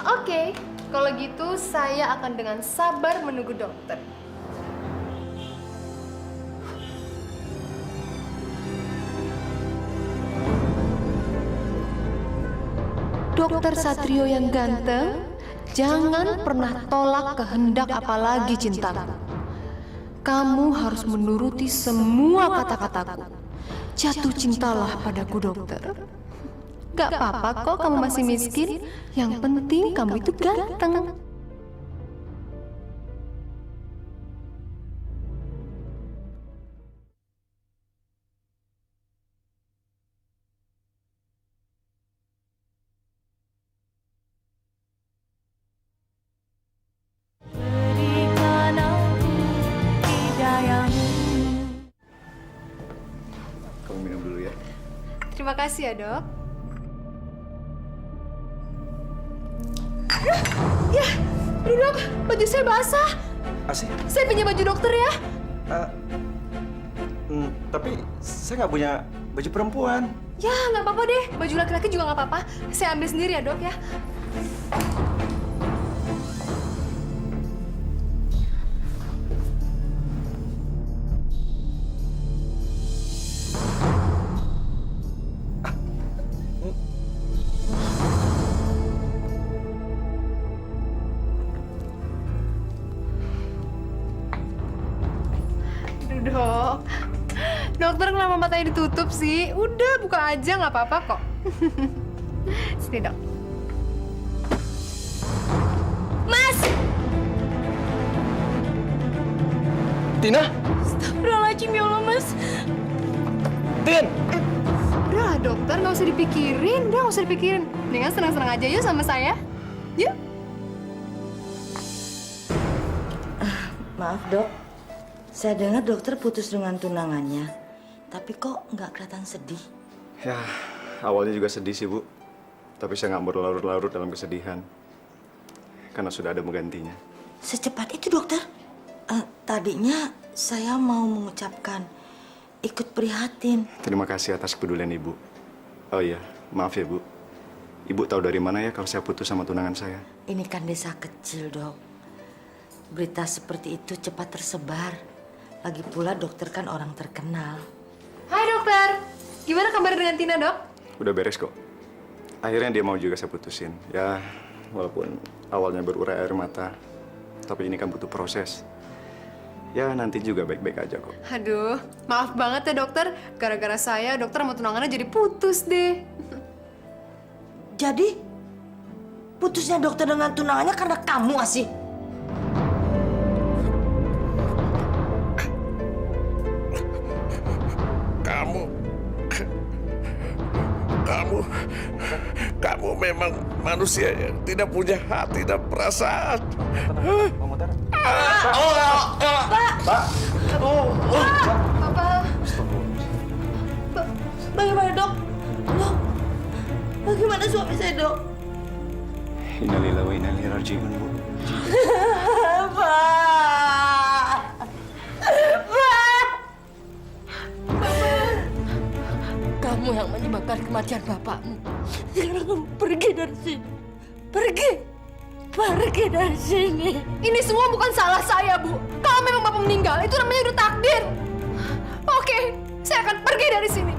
Oke. Kalau gitu, saya akan dengan sabar menunggu dokter. Dokter Satrio yang ganteng, jangan pernah tolak kehendak apalagi cintaku. Kamu harus menuruti semua kata-kataku. Jatuh cintalah padaku, dokter. Gak apa-apa kok kamu masih miskin. Yang penting kamu itu ganteng. Kamu minum dulu ya. Terima kasih ya, dok. Ya, dok, baju saya basah. Asih? Saya pinjam baju dokter ya. Tapi saya nggak punya baju perempuan. Ya, nggak apa-apa deh. Baju laki-laki juga nggak apa-apa. Saya ambil sendiri ya, dok ya. Aduh, dok. Dokter kenapa matanya ditutup sih? Udah, buka aja, nggak apa-apa kok. Sini, dok. Mas! Tina? Astagfirullahaladzim, ya Allah, Mas. Tin! Udah, dokter, nggak usah dipikirin. Udah, nggak usah dipikirin. Mendingan senang-senang aja yuk sama saya. Yuk. Maaf, Dok. Saya dengar dokter putus dengan tunangannya. Tapi kok nggak kelihatan sedih? Ya, awalnya juga sedih sih, Bu. Tapi saya nggak berlarut-larut dalam kesedihan. Karena sudah ada menggantinya. Secepat itu, dokter? Tadinya saya mau mengucapkan ikut prihatin. Terima kasih atas kepedulian Ibu. Oh iya, maaf ya, Bu. Ibu tahu dari mana ya kalau saya putus sama tunangan saya? Ini kan desa kecil, Dok. Berita seperti itu cepat tersebar. Lagi pula dokter kan orang terkenal. Hai, dokter. Gimana kabar dengan Tina, dok? Udah beres kok. Akhirnya dia mau juga saya putusin. Ya, walaupun awalnya berurai air mata. Tapi ini kan butuh proses. Ya, nanti juga baik-baik aja kok. Aduh, maaf banget ya, dokter. Gara-gara saya, dokter sama tunangannya jadi putus deh. Jadi, putusnya dokter dengan tunangannya karena kamu, Asih? Kamu memang manusia yang tidak punya hati dan perasaan. Bagaimana, Dok? Dok, bagaimana suami saya, Dok? Innalillahi wa inna ilaihi raji'un, Bu. Pak! Pak! Kamu yang menyebabkan kematian bapakmu. Sekarang kamu pergi dari sini. Pergi. Pergi dari sini. Ini semua bukan salah saya, Bu. Kalau memang bapak meninggal, itu namanya udah takdir. Oke, saya akan pergi dari sini.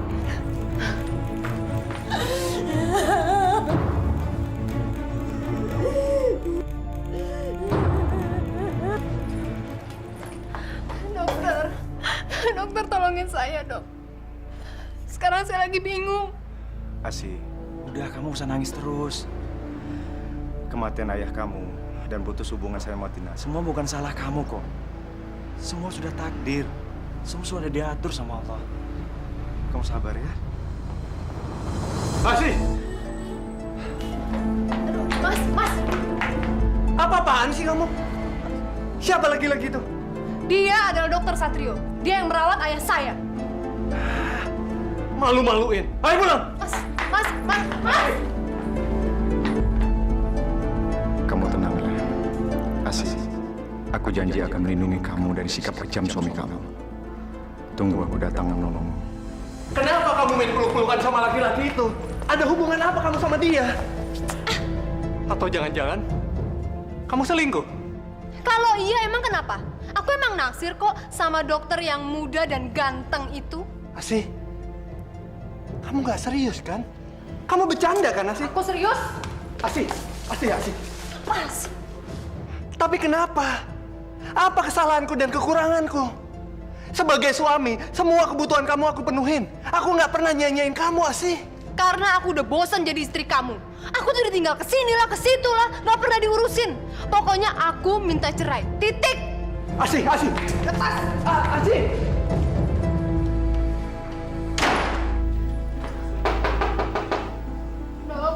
Dokter tolongin saya, dok. Sekarang saya lagi bingung. Asih, udah kamu usah nangis terus. Kematian ayah kamu dan putus hubungan saya sama Tina, semua bukan salah kamu kok. Semua sudah takdir. Semua sudah diatur sama Allah. Kamu sabar ya. Asih! Aduh, Mas. Apa-apaan sih kamu? Siapa laki-laki itu? Dia adalah Dokter Satrio. Dia yang merawat ayah saya. Malu-maluin. Ayo pulang! Mas. Kamu tenang ya. Asih. Aku janji akan melindungi kamu dari sikap kejam suami kamu. Tunggu aku datang menolongmu. Kenapa kamu main peluk-pelukan sama laki-laki itu? Ada hubungan apa kamu sama dia? Atau jangan-jangan kamu selingkuh? Kalau iya emang kenapa? Aku emang naksir kok sama dokter yang muda dan ganteng itu. Asih, kamu nggak serius kan? Kamu bercanda kan, Asih? Aku serius? Asih. Mas. Tapi kenapa? Apa kesalahanku dan kekuranganku? Sebagai suami, semua kebutuhan kamu aku penuhin. Aku nggak pernah nyanyain kamu, Asih. Karena aku udah bosan jadi istri kamu. Aku tuh udah tinggal kesini lah, kesitu lah, nggak pernah diurusin. Pokoknya aku minta cerai. Titik. Asih. Lepas. Asih. Dok.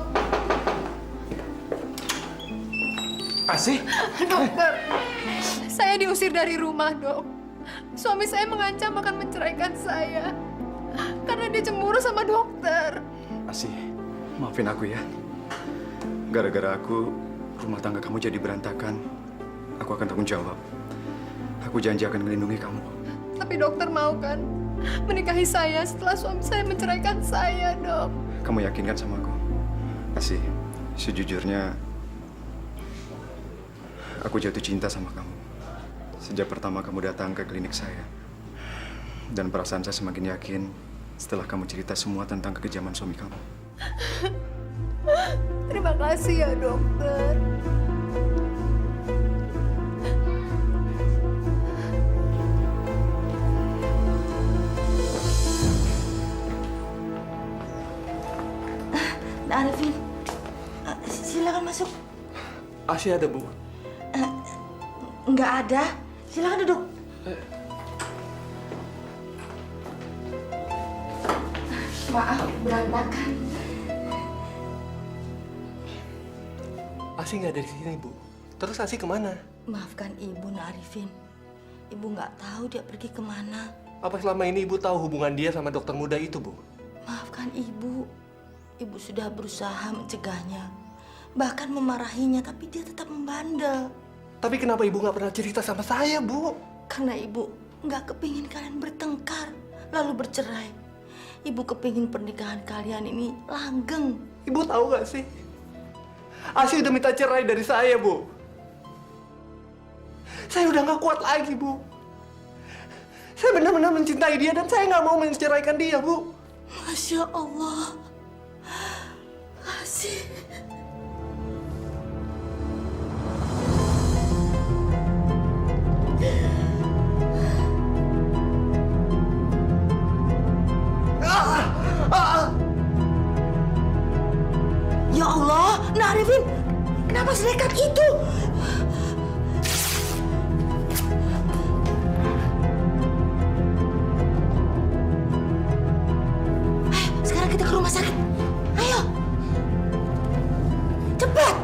Asih. Dokter. Saya diusir dari rumah, Dok. Suami saya mengancam akan menceraikan saya. Karena dia cemburu sama dokter. Asih, maafin aku ya. Gara-gara aku, rumah tangga kamu jadi berantakan. Aku akan tanggung jawab. Aku janji akan melindungi kamu. Tapi dokter mau kan menikahi saya setelah suami saya menceraikan saya, Dok? Kamu yakinkan sama aku? Asih, sejujurnya aku jatuh cinta sama kamu. Sejak pertama kamu datang ke klinik saya. Dan perasaan saya semakin yakin setelah kamu cerita semua tentang kekejaman suami kamu. Terima kasih ya, dokter. Arifin, silakan masuk. Asih ada, Bu. Nggak ada. Silakan duduk. Maaf, berantakan. Asih nggak ada di sini, Bu. Terus Asih kemana? Maafkan Ibu, Nak Arifin. Ibu nggak tahu dia pergi kemana. Apa selama ini Ibu tahu hubungan dia sama dokter muda itu, Bu? Maafkan Ibu. Ibu sudah berusaha mencegahnya. Bahkan memarahinya, tapi dia tetap membandel. Tapi kenapa Ibu nggak pernah cerita sama saya, Bu? Karena Ibu nggak kepingin kalian bertengkar, lalu bercerai. Ibu kepingin pernikahan kalian ini langgeng. Ibu tahu nggak sih? Asih udah minta cerai dari saya, Bu. Saya udah nggak kuat lagi, Bu. Saya benar-benar mencintai dia dan saya nggak mau menceraikan dia, Bu. Masya Allah. Asih. Ya Allah, Nak Arifin, kenapa senekat itu? Ayo, sekarang kita ke rumah sakit. Ayo. Cepat.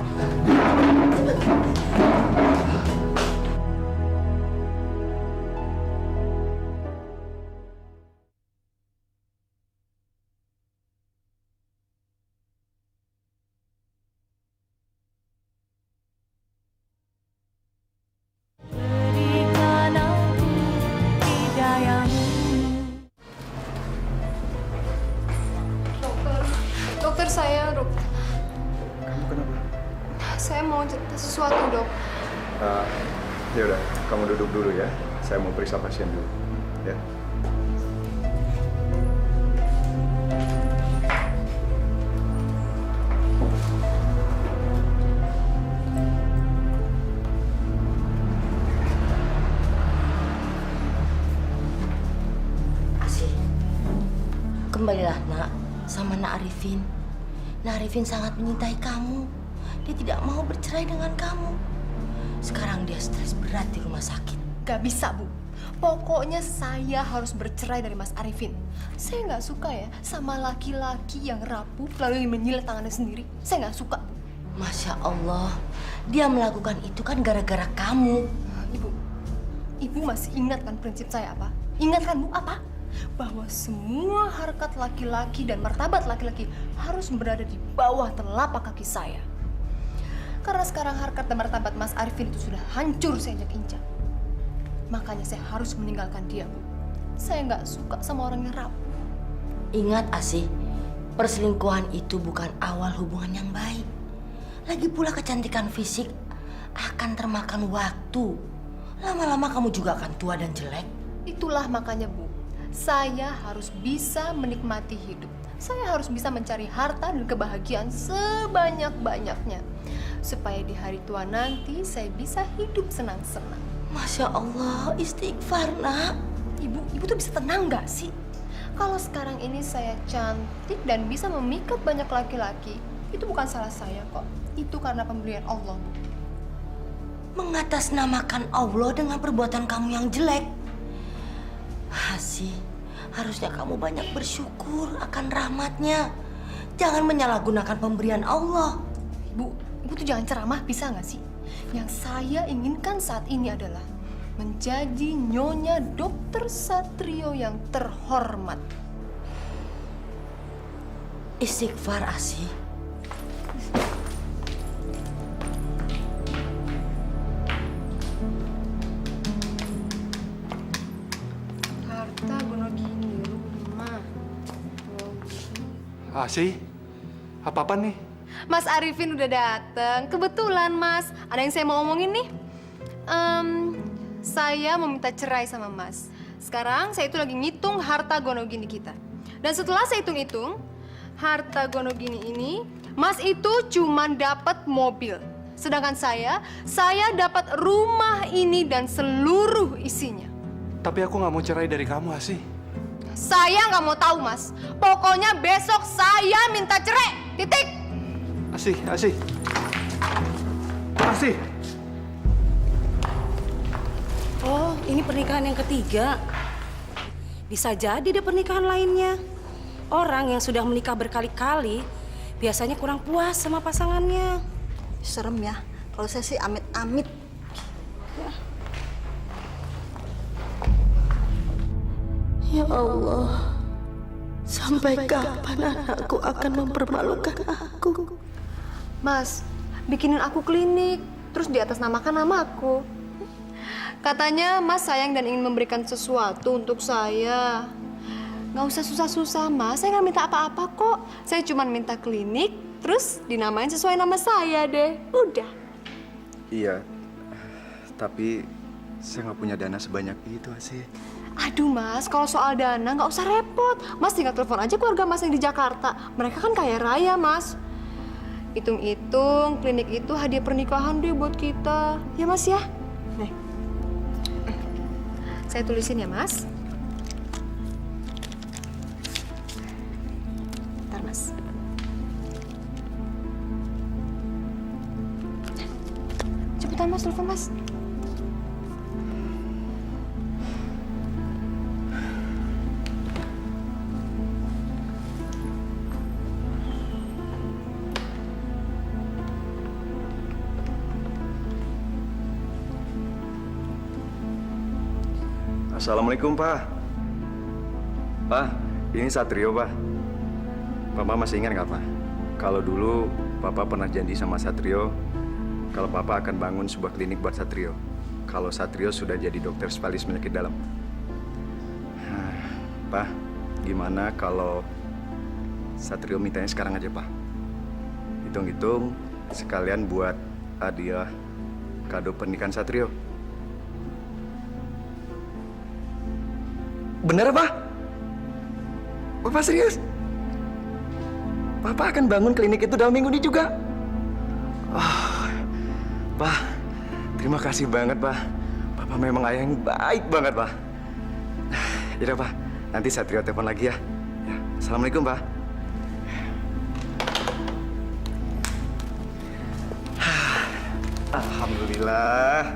Dokter saya, dok. Kamu kenapa? Saya mau cerita sesuatu, dok. Ya udah, kamu duduk dulu ya. Saya mau periksa pasien dulu. Ya. Asih. Kembalilah, Nak, sama Nak Arifin. Nak Arifin sangat mencintai kamu. Dia tidak mau bercerai dengan kamu. Sekarang dia stres berat di rumah sakit. Gak bisa, Bu. Pokoknya saya harus bercerai dari Mas Arifin. Saya nggak suka ya sama laki-laki yang rapuh lalu menjilat tangannya sendiri. Saya nggak suka, Bu. Masya Allah, dia melakukan itu kan gara-gara kamu. Ibu masih ingat kan prinsip saya apa? Ingat kan, Bu, apa? Bahwa semua harkat laki-laki dan martabat laki-laki harus berada di bawah telapak kaki saya. Karena sekarang harkat dan martabat Mas Arifin itu sudah hancur saya injak-injak. Makanya saya harus meninggalkan dia, Bu. Saya nggak suka sama orang yang rapuh. Ingat, Asih, perselingkuhan itu bukan awal hubungan yang baik. Lagi pula kecantikan fisik akan termakan waktu. Lama-lama kamu juga akan tua dan jelek. Itulah makanya, Bu, saya harus bisa menikmati hidup. Saya harus bisa mencari harta dan kebahagiaan sebanyak-banyaknya. Supaya di hari tua nanti saya bisa hidup senang-senang. Masya Allah, istighfar, nak. Ibu tuh bisa tenang nggak sih? Kalau sekarang ini saya cantik dan bisa memikat banyak laki-laki, itu bukan salah saya kok. Itu karena pemberian Allah, Bu. Mengatasnamakan Allah dengan perbuatan kamu yang jelek. Asih, harusnya kamu banyak bersyukur akan rahmatnya. Jangan menyalahgunakan pemberian Allah. Ibu tuh jangan ceramah, bisa nggak sih? Yang saya inginkan saat ini adalah menjadi Nyonya Dokter Satrio yang terhormat. Istighfar, Asih. Harta Gonogini, rumah. Asih, apa-apa nih? Mas Arifin udah dateng. Kebetulan, Mas. Ada yang saya mau omongin nih. Saya meminta cerai sama Mas. Sekarang saya itu lagi ngitung harta Gonogini kita. Dan setelah saya hitung-hitung, harta Gonogini ini, Mas itu cuma dapat mobil. Sedangkan saya dapat rumah ini dan seluruh isinya. Tapi aku nggak mau cerai dari kamu, Asih. Saya nggak mau tahu, Mas. Pokoknya besok saya minta cerai. Titik. Asih. Asih. Oh, ini pernikahan yang ketiga. Bisa jadi deh pernikahan lainnya. Orang yang sudah menikah berkali-kali biasanya kurang puas sama pasangannya. Serem ya. Kalau saya sih amit-amit. Ya Allah, sampai kapan anakku akan mempermalukan aku? Mas, bikinin aku klinik, terus di atas namakan namaku. Katanya Mas sayang dan ingin memberikan sesuatu untuk saya. Nggak usah susah-susah, Mas. Saya nggak minta apa-apa kok. Saya cuma minta klinik, terus dinamain sesuai nama saya deh. Udah. Iya, tapi saya nggak punya dana sebanyak itu, Asih. Aduh, Mas, kalau soal dana nggak usah repot. Mas tinggal telepon aja keluarga Mas yang di Jakarta. Mereka kan kaya raya, Mas. Hitung-hitung, klinik itu hadiah pernikahan deh buat kita. Ya, Mas ya? Nih. Saya tulisin ya, Mas. Bentar, Mas. Cepetan, Mas, telepon, Mas. Assalamualaikum, Pak. Pak, ini Satrio, Pak. Papa masih ingat nggak, Pak? Kalau dulu Papa pernah janji sama Satrio kalau Papa akan bangun sebuah klinik buat Satrio. Kalau Satrio sudah jadi dokter spesialis penyakit dalam. Pak, gimana kalau Satrio mintanya sekarang aja, Pak? Hitung-hitung sekalian buat hadiah kado pernikahan Satrio. Bener, Pak? Bapak serius? Papa akan bangun klinik itu dalam minggu ini juga. Pak, terima kasih banget, Pak. Papa memang ayah yang baik banget, Pak. Yaudah, Pak. Nanti Satrio telepon lagi ya. Assalamualaikum, Pak. Alhamdulillah,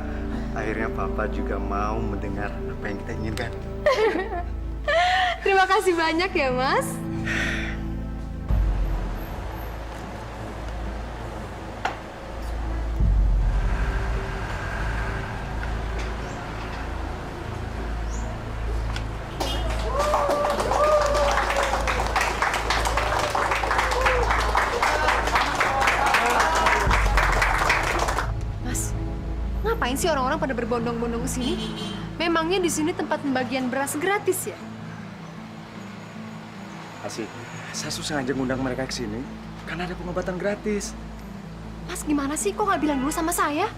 akhirnya Papa juga mau mendengar apa yang kita inginkan. Terima kasih banyak ya, Mas. Ngapain sih orang-orang pada berbondong-bondong ke sini? Memangnya di sini tempat pembagian beras gratis ya? Asik, saya sengaja ngundang mereka ke sini karena ada pengobatan gratis. Mas, gimana sih? Kok nggak bilang dulu sama saya?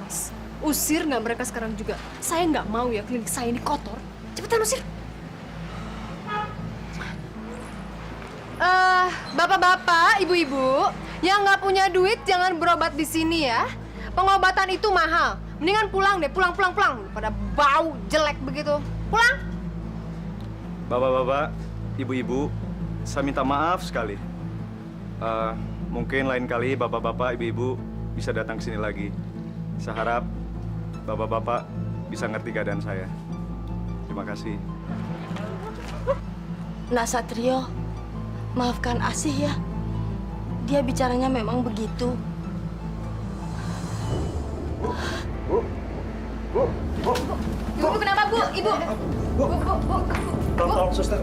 Mas, usir nggak mereka sekarang juga? Saya nggak mau ya klinik saya ini kotor. Cepetan usir. Bapak-bapak, ibu-ibu, yang nggak punya duit jangan berobat di sini ya. Pengobatan itu mahal. Mendingan pulang deh, pulang. Pada bau jelek begitu. Pulang. Bapak-bapak, ibu-ibu, saya minta maaf sekali. Mungkin lain kali bapak-bapak, ibu-ibu bisa datang ke sini lagi. Saya harap bapak-bapak bisa ngerti keadaan saya. Terima kasih. Nak Satrio, maafkan Asih ya. Dia bicaranya memang begitu. Ibu kenapa, Bu? Ibu. Bu. Tolong, suster.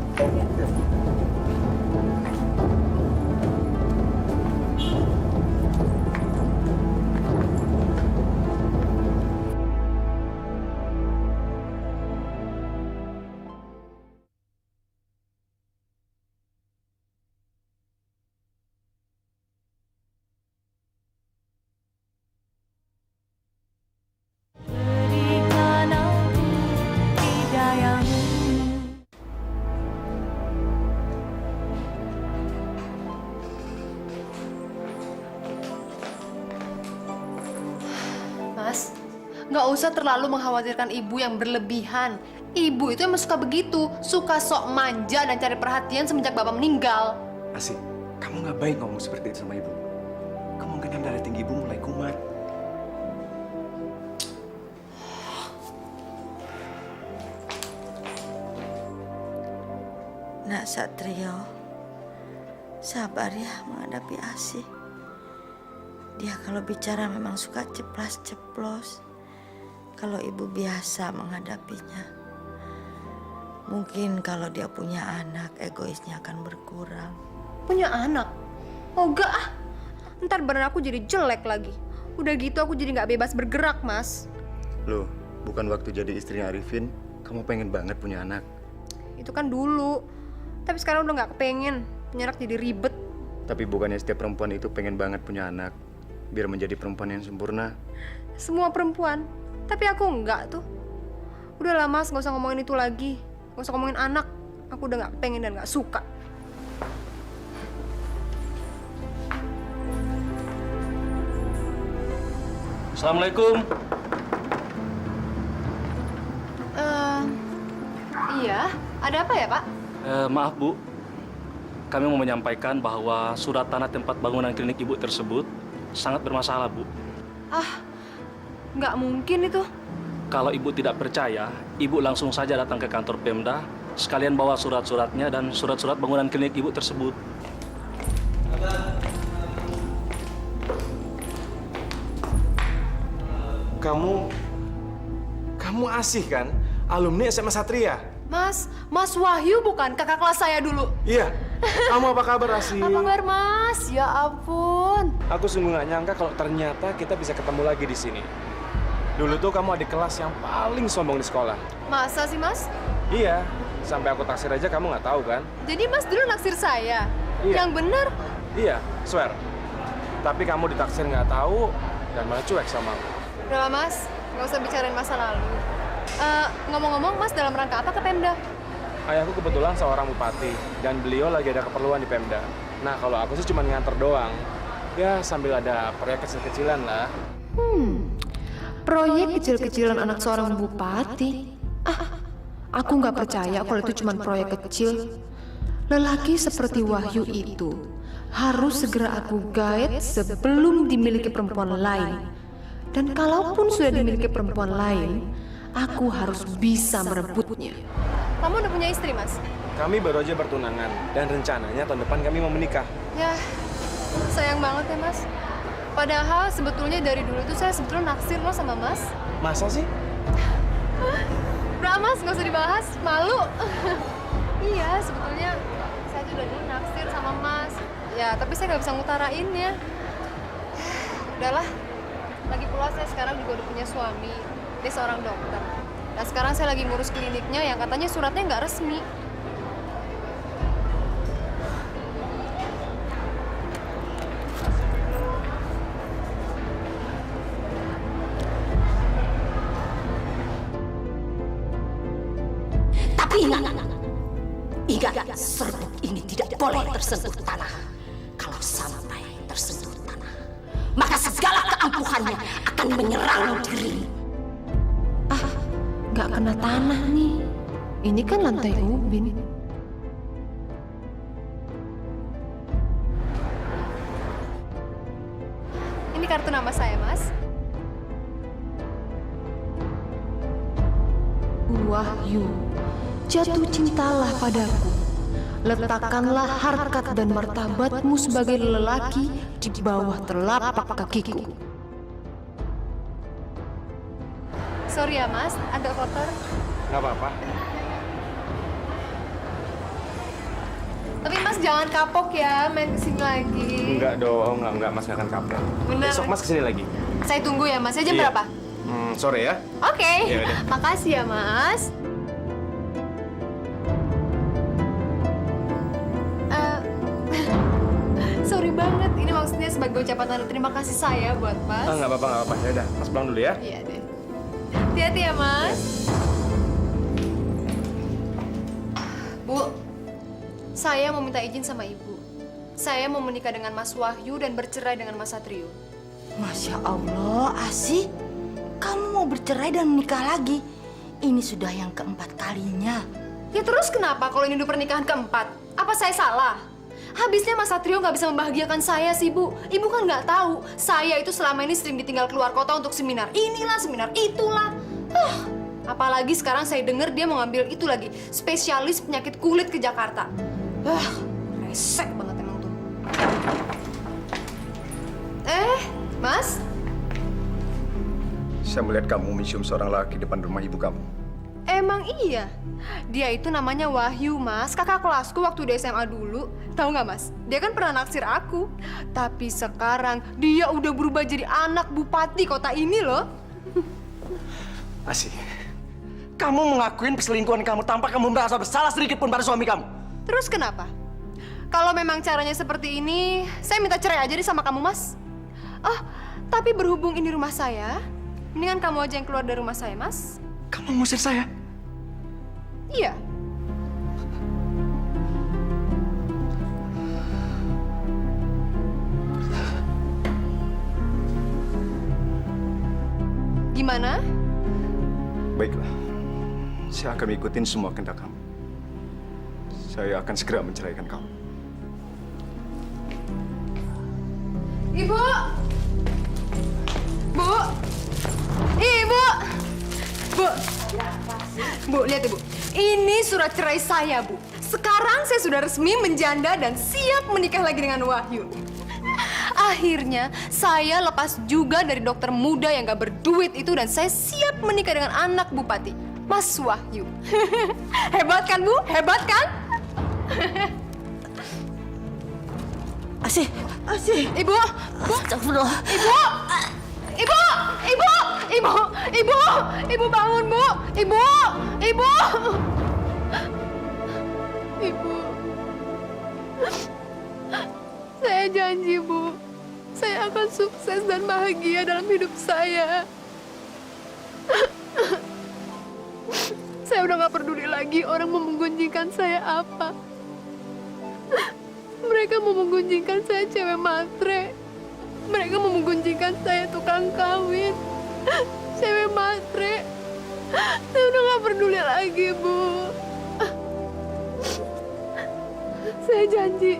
Mas, nggak usah terlalu mengkhawatirkan ibu yang berlebihan. Ibu itu emang suka begitu, suka sok manja dan cari perhatian semenjak bapak meninggal. Asik, kamu nggak baik ngomong seperti itu sama ibu. Kemungkinan darah tinggi ibu mulai kumat. Nak Satrio, sabar ya menghadapi Asih. Dia kalau bicara memang suka ceplas-ceplos. Kalau ibu biasa menghadapinya. Mungkin kalau dia punya anak, egoisnya akan berkurang. Punya anak? Oh enggak ah. Ntar badan aku jadi jelek lagi. Udah gitu aku jadi nggak bebas bergerak, Mas. Loh, bukan waktu jadi istrinya Arifin, kamu pengen banget punya anak. Itu kan dulu. Tapi sekarang udah nggak kepengen. Punya anak jadi ribet. Tapi bukannya setiap perempuan itu pengen banget punya anak, biar menjadi perempuan yang sempurna. Semua perempuan. Tapi aku enggak tuh. Udahlah Mas, nggak usah ngomongin itu lagi. Nggak usah ngomongin anak. Aku udah nggak pengen dan nggak suka. Assalamualaikum. Iya. Ada apa ya, Pak? Maaf Bu, kami mau menyampaikan bahwa surat tanah tempat bangunan klinik Ibu tersebut sangat bermasalah, Bu. Ah, nggak mungkin itu. Kalau Ibu tidak percaya, Ibu langsung saja datang ke kantor Pemda, sekalian bawa surat-suratnya dan surat-surat bangunan klinik Ibu tersebut. Kamu Asih kan? Alumni SMA Satria? Mas Wahyu bukan kakak kelas saya dulu. Iya. Kamu apa kabar, Asih? Apa kabar, Mas? Ya ampun. Aku sungguh nggak nyangka kalau ternyata kita bisa ketemu lagi di sini. Dulu tuh kamu adik kelas yang paling sombong di sekolah. Masa sih, Mas? Iya. Sampai aku taksir aja kamu nggak tahu kan? Jadi Mas dulu naksir saya? Iya. Yang bener? Iya, swear. Tapi kamu ditaksir nggak tahu dan malah cuek sama aku. Udah lah, Mas. Nggak usah bicarain masa lalu. Ngomong-ngomong, Mas dalam rangka apa ke Pemda? Ayahku kebetulan seorang bupati dan beliau lagi ada keperluan di Pemda. Nah, kalau aku sih cuma nganter doang. Ya, sambil ada proyek kecil-kecilan lah. Proyek kecil-kecilan anak seorang bupati? Aku nggak percaya kalau itu cuma proyek kecil. Lelaki seperti Wahyu itu harus segera aku guide sebelum dimiliki perempuan lain. Dan kalaupun sudah dimiliki perempuan lain, aku harus bisa merebutnya. Kamu udah punya istri, Mas? Kami baru aja bertunangan dan rencananya tahun depan kami mau menikah. Ya, sayang banget ya, Mas. Padahal sebetulnya dari dulu tuh saya sebetulnya naksir loh sama Mas. Masa sih? Udah, Mas, nggak usah dibahas. Malu. Iya, sebetulnya saya tuh udah dulu naksir sama Mas. Ya, tapi saya nggak bisa ngutarainnya. Udahlah. Lagi pula saya sekarang juga udah punya suami. Dia seorang dokter. Dan sekarang saya lagi ngurus kliniknya yang katanya suratnya nggak resmi. Tapi ingat, serbuk ini tidak boleh tersentuh tanah. Kalau sampai tersentuh tanah, maka segala keampuhannya akan menyerang dirimu. Nggak kena tanah nih. Ini kan lantai ubin. Ini kartu nama saya, Mas. Wahyu, jatuh cintalah padaku. Letakkanlah harkat dan martabatmu sebagai lelaki di bawah telapak kakiku. Sorry ya, Mas, agak kotor. Nggak apa-apa. Tapi Mas jangan kapok ya main kesini lagi. Enggak dong, enggak Mas nggak akan kapok. Bener. Besok Mas kesini lagi. Saya tunggu ya, Mas. Ya, jam Iya. berapa? Sore ya. Oke. Ya udah. Makasih ya, Mas. Sorry banget. Ini maksudnya sebagai ucapan tanda terima kasih saya buat Mas. Nggak apa-apa. Ya udah, Mas pulang dulu ya. Iya deh. Hati-hati ya, Mas. Bu, saya mau minta izin sama Ibu. Saya mau menikah dengan Mas Wahyu dan bercerai dengan Mas Satrio. Masya Allah, Asih. Kamu mau bercerai dan menikah lagi? Ini sudah yang keempat kalinya. Ya terus kenapa kalau ini udah pernikahan keempat? Apa saya salah? Habisnya Mas Satrio nggak bisa membahagiakan saya sih, Bu. Ibu kan nggak tahu, saya itu selama ini sering ditinggal keluar kota untuk seminar. Inilah, seminar itulah. Apalagi sekarang saya dengar dia mau ngambil itu lagi, spesialis penyakit kulit ke Jakarta. Resek banget emang tuh. Mas? Saya melihat kamu mencium seorang laki depan rumah ibu kamu. Emang iya? Dia itu namanya Wahyu, Mas. Kakak kelasku waktu di SMA dulu. Tahu nggak, Mas? Dia kan pernah naksir aku. Tapi sekarang dia udah berubah jadi anak bupati kota ini loh. Asih, kamu mengakuin perselingkuhan kamu tanpa kamu merasa bersalah sedikit pun pada suami kamu. Terus kenapa? Kalau memang caranya seperti ini, saya minta cerai aja deh sama kamu, Mas. Oh, tapi berhubung ini rumah saya, mendingan kamu aja yang keluar dari rumah saya, Mas. Kamu ngusir saya? Iya. Gimana? Baiklah, saya akan ikutin semua kehendak kamu. Saya akan segera menceraikan kamu. Ibu! Bu! Ibu! Bu! Bu, lihat Ibu. Ini surat cerai saya, Bu. Sekarang saya sudah resmi menjanda dan siap menikah lagi dengan Wahyu. Akhirnya, saya lepas juga dari dokter muda yang gak berduit itu dan saya siap menikah dengan anak bupati, Mas Wahyu. Hebat kan, Bu? Hebat kan? Asih. Ibu! Bu! Astagfirullah. Ibu! Ibu! Ibu! Ibu! Ibu! Ibu bangun, Bu! Ibu! Ibu! Ibu. Saya janji, Bu. Saya akan sukses dan bahagia dalam hidup saya. Saya udah gak peduli lagi orang mau menggunjingkan saya apa. Mereka mau menggunjingkan saya cewek matre. Mereka mau menggunjingkan saya tukang kawin. Cewek matre. Saya udah gak peduli lagi, Bu. Saya janji.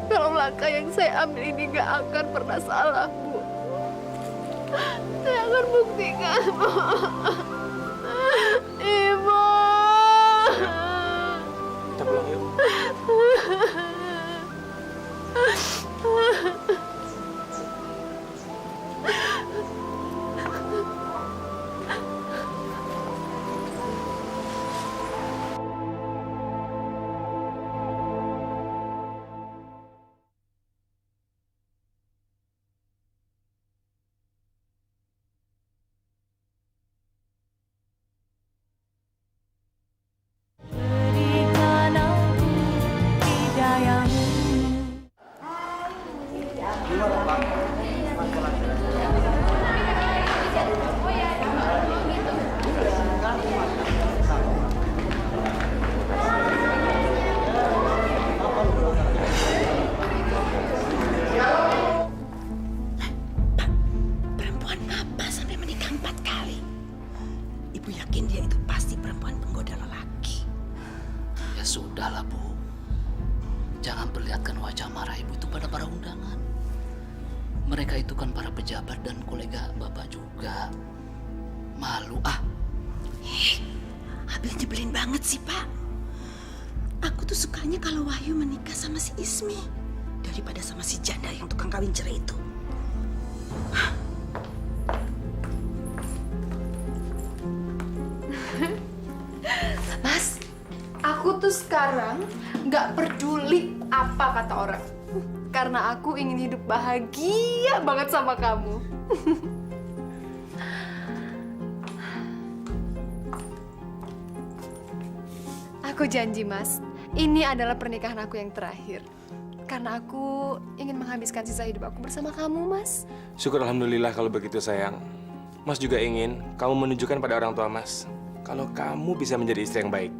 Kalau kalau langkah yang saya ambil ini gak akan pernah salah, Bu. Saya akan buktikan, Bu. Ibu. Kita pulang yuk. Perempuan apa sampai menikah 4 kali? Ibu yakin dia itu pasti perempuan penggoda lelaki. Ya sudahlah, Bu. Jangan perlihatkan wajah marah Ibu itu pada para undangan. Mereka itu kan para pejabat dan kolega Bapak juga. Malu ah. Habis nyebelin banget sih, Pak. Aku tuh sukanya kalau Wahyu menikah sama si Ismi daripada sama si janda yang tukang kawin cerai itu. Mas, aku tuh sekarang nggak peduli apa kata orang. Karena aku ingin hidup bahagia banget sama kamu. Aku janji, Mas, ini adalah pernikahan aku yang terakhir. Karena aku ingin menghabiskan sisa hidup aku bersama kamu, Mas. Syukur alhamdulillah kalau begitu, sayang. Mas juga ingin kamu menunjukkan pada orang tua Mas kalau kamu bisa menjadi istri yang baik.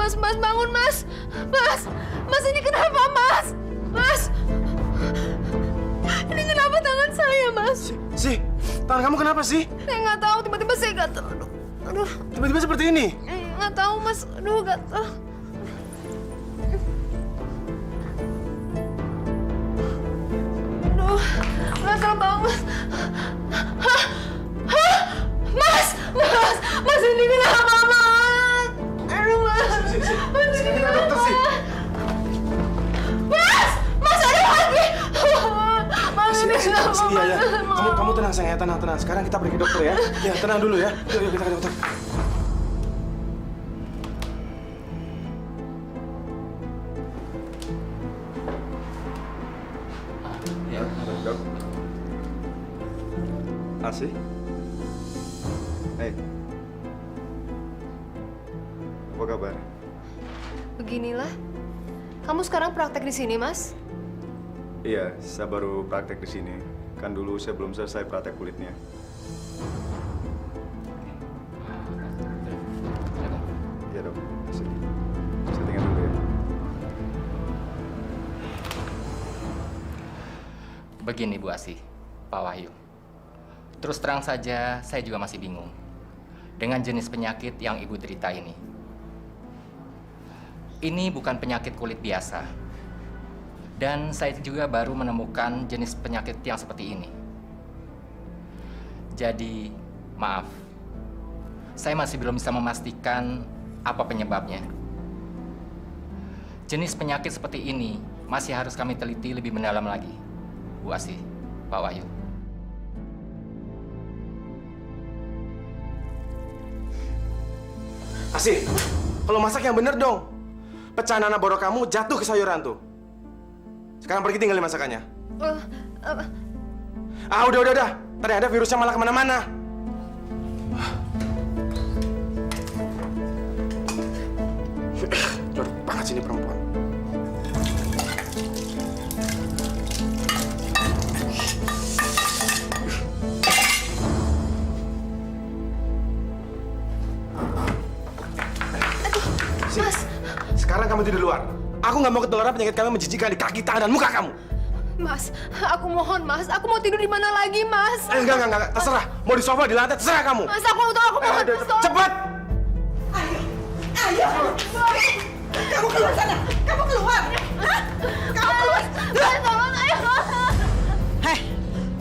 Mas, bangun, Mas. Mas, ini kenapa, Mas? Mas, ini kenapa tangan saya, Mas? Si, tangan kamu kenapa sih? Saya nggak tahu, tiba-tiba saya gatel. Aduh. Tiba-tiba seperti ini? Nggak tahu, Mas. Aduh, gatel. Aduh, gatel banget, Mas. Mas, ini kenapa, Mas? Aduh, Mas. Mas, ini kenapa? Mas, ada lagi. Mas, ini kenapa, Mas? Iya. Kamu tenang, sayang. Tenang. Sekarang kita pergi ke dokter ya. Ya, tenang dulu ya. Yuk, kita ke dokter. Dok. Asih? Hei. Apa kabar? Beginilah. Kamu sekarang praktek di sini, Mas? Iya, saya baru praktek di sini. Kan dulu saya belum selesai praktek kulitnya. Iya, Dok. Saya tinggal dulu ya. Begini, Bu Asih, Pak Wahyu. Terus terang saja, saya juga masih bingung dengan jenis penyakit yang Ibu derita ini. Ini bukan penyakit kulit biasa. Dan saya juga baru menemukan jenis penyakit yang seperti ini. Jadi, maaf. Saya masih belum bisa memastikan apa penyebabnya. Jenis penyakit seperti ini masih harus kami teliti lebih mendalam lagi. Bu Asih, Pak Wahyu. Asih, kalau masak yang bener dong. Pecahan anak borok kamu jatuh ke sayuran tuh. Sekarang pergi tinggalin masakannya. Udah. Tadi ada virusnya malah kemana-mana. Jorok banget sih ini perempuan. kamu tidur di luar. Aku nggak mau ketularan penyakit kamu menjijikan di kaki, tangan, dan muka kamu. Mas, aku mohon Mas, aku mau tidur di mana lagi Mas? Enggak, terserah. Mau di sofa, di lantai, terserah kamu. Mas, aku mohon. Cepat! Ayo! Kamu keluar sana! Kamu keluar! Hah? Kamu keluar! Tolong, ayo! Heh,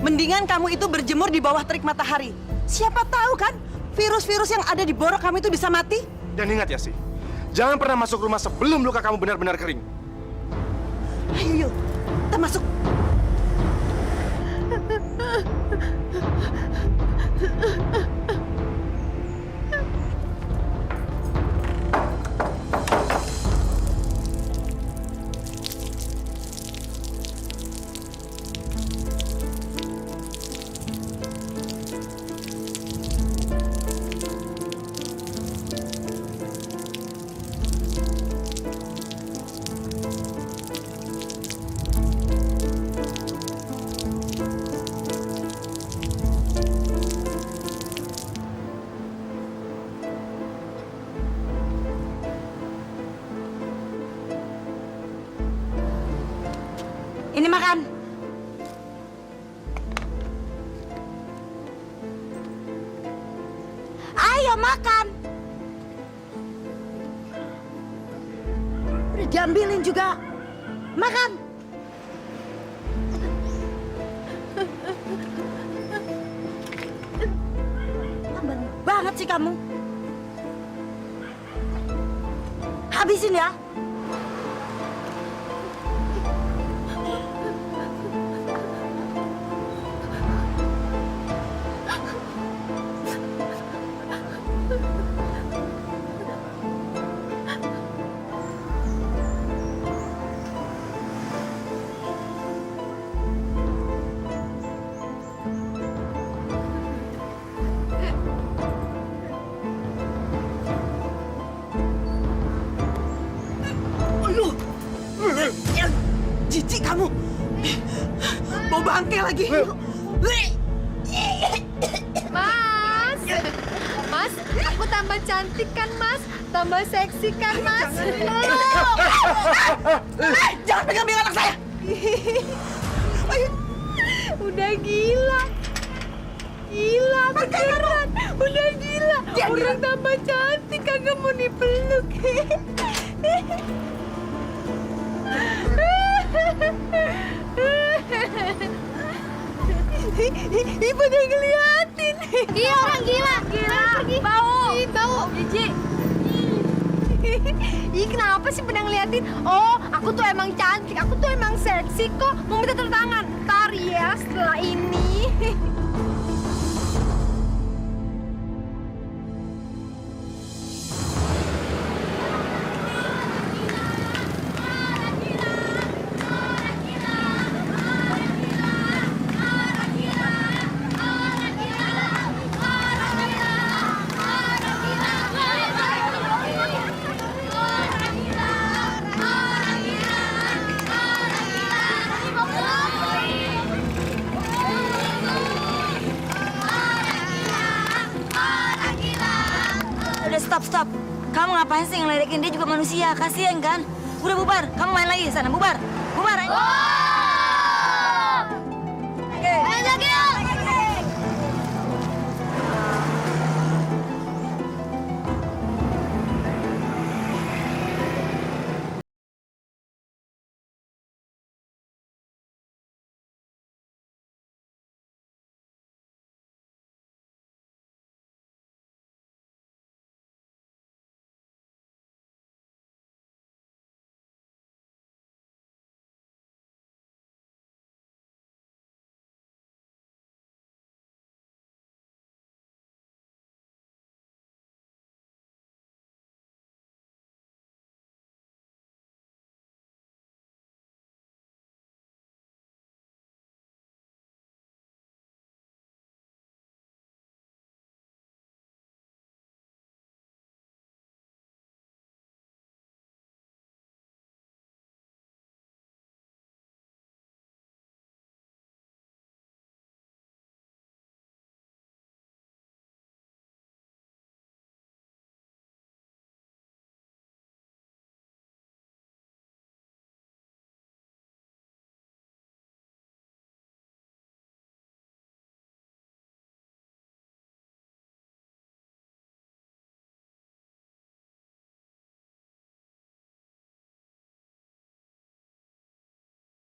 mendingan kamu itu berjemur di bawah terik matahari. Siapa tahu kan, virus-virus yang ada di borok kamu itu bisa mati. Dan ingat ya sih, jangan pernah masuk rumah sebelum luka kamu benar-benar kering. Ayo, yuk, kita masuk. Ini makan. Ayo makan. Udah diambilin juga. Makan. Lamban banget sih kamu. Habisin ya. Jijik kamu. Bau bangke lagi. Mas, aku tambah cantik kan Mas? Tambah seksi kan Mas? Jangan pegang anak saya. Udah gila. Gila beneran. Udah gila. Orang tambah cantik kagak mau dipeluk. Ibu udah ngeliatin. Iya orang gila. Bau. Jijik. Ih kenapa sih pada ngeliatin? Oh aku tuh emang cantik. Aku tuh emang seksi kok. Mau minta tanda tangan. Ntar ya setelah ini. Stop. Kamu ngapain sih ngeledekin? Dia juga manusia, kasihan kan? Udah bubar, kamu main lagi sana, bubar. Ayo lagi.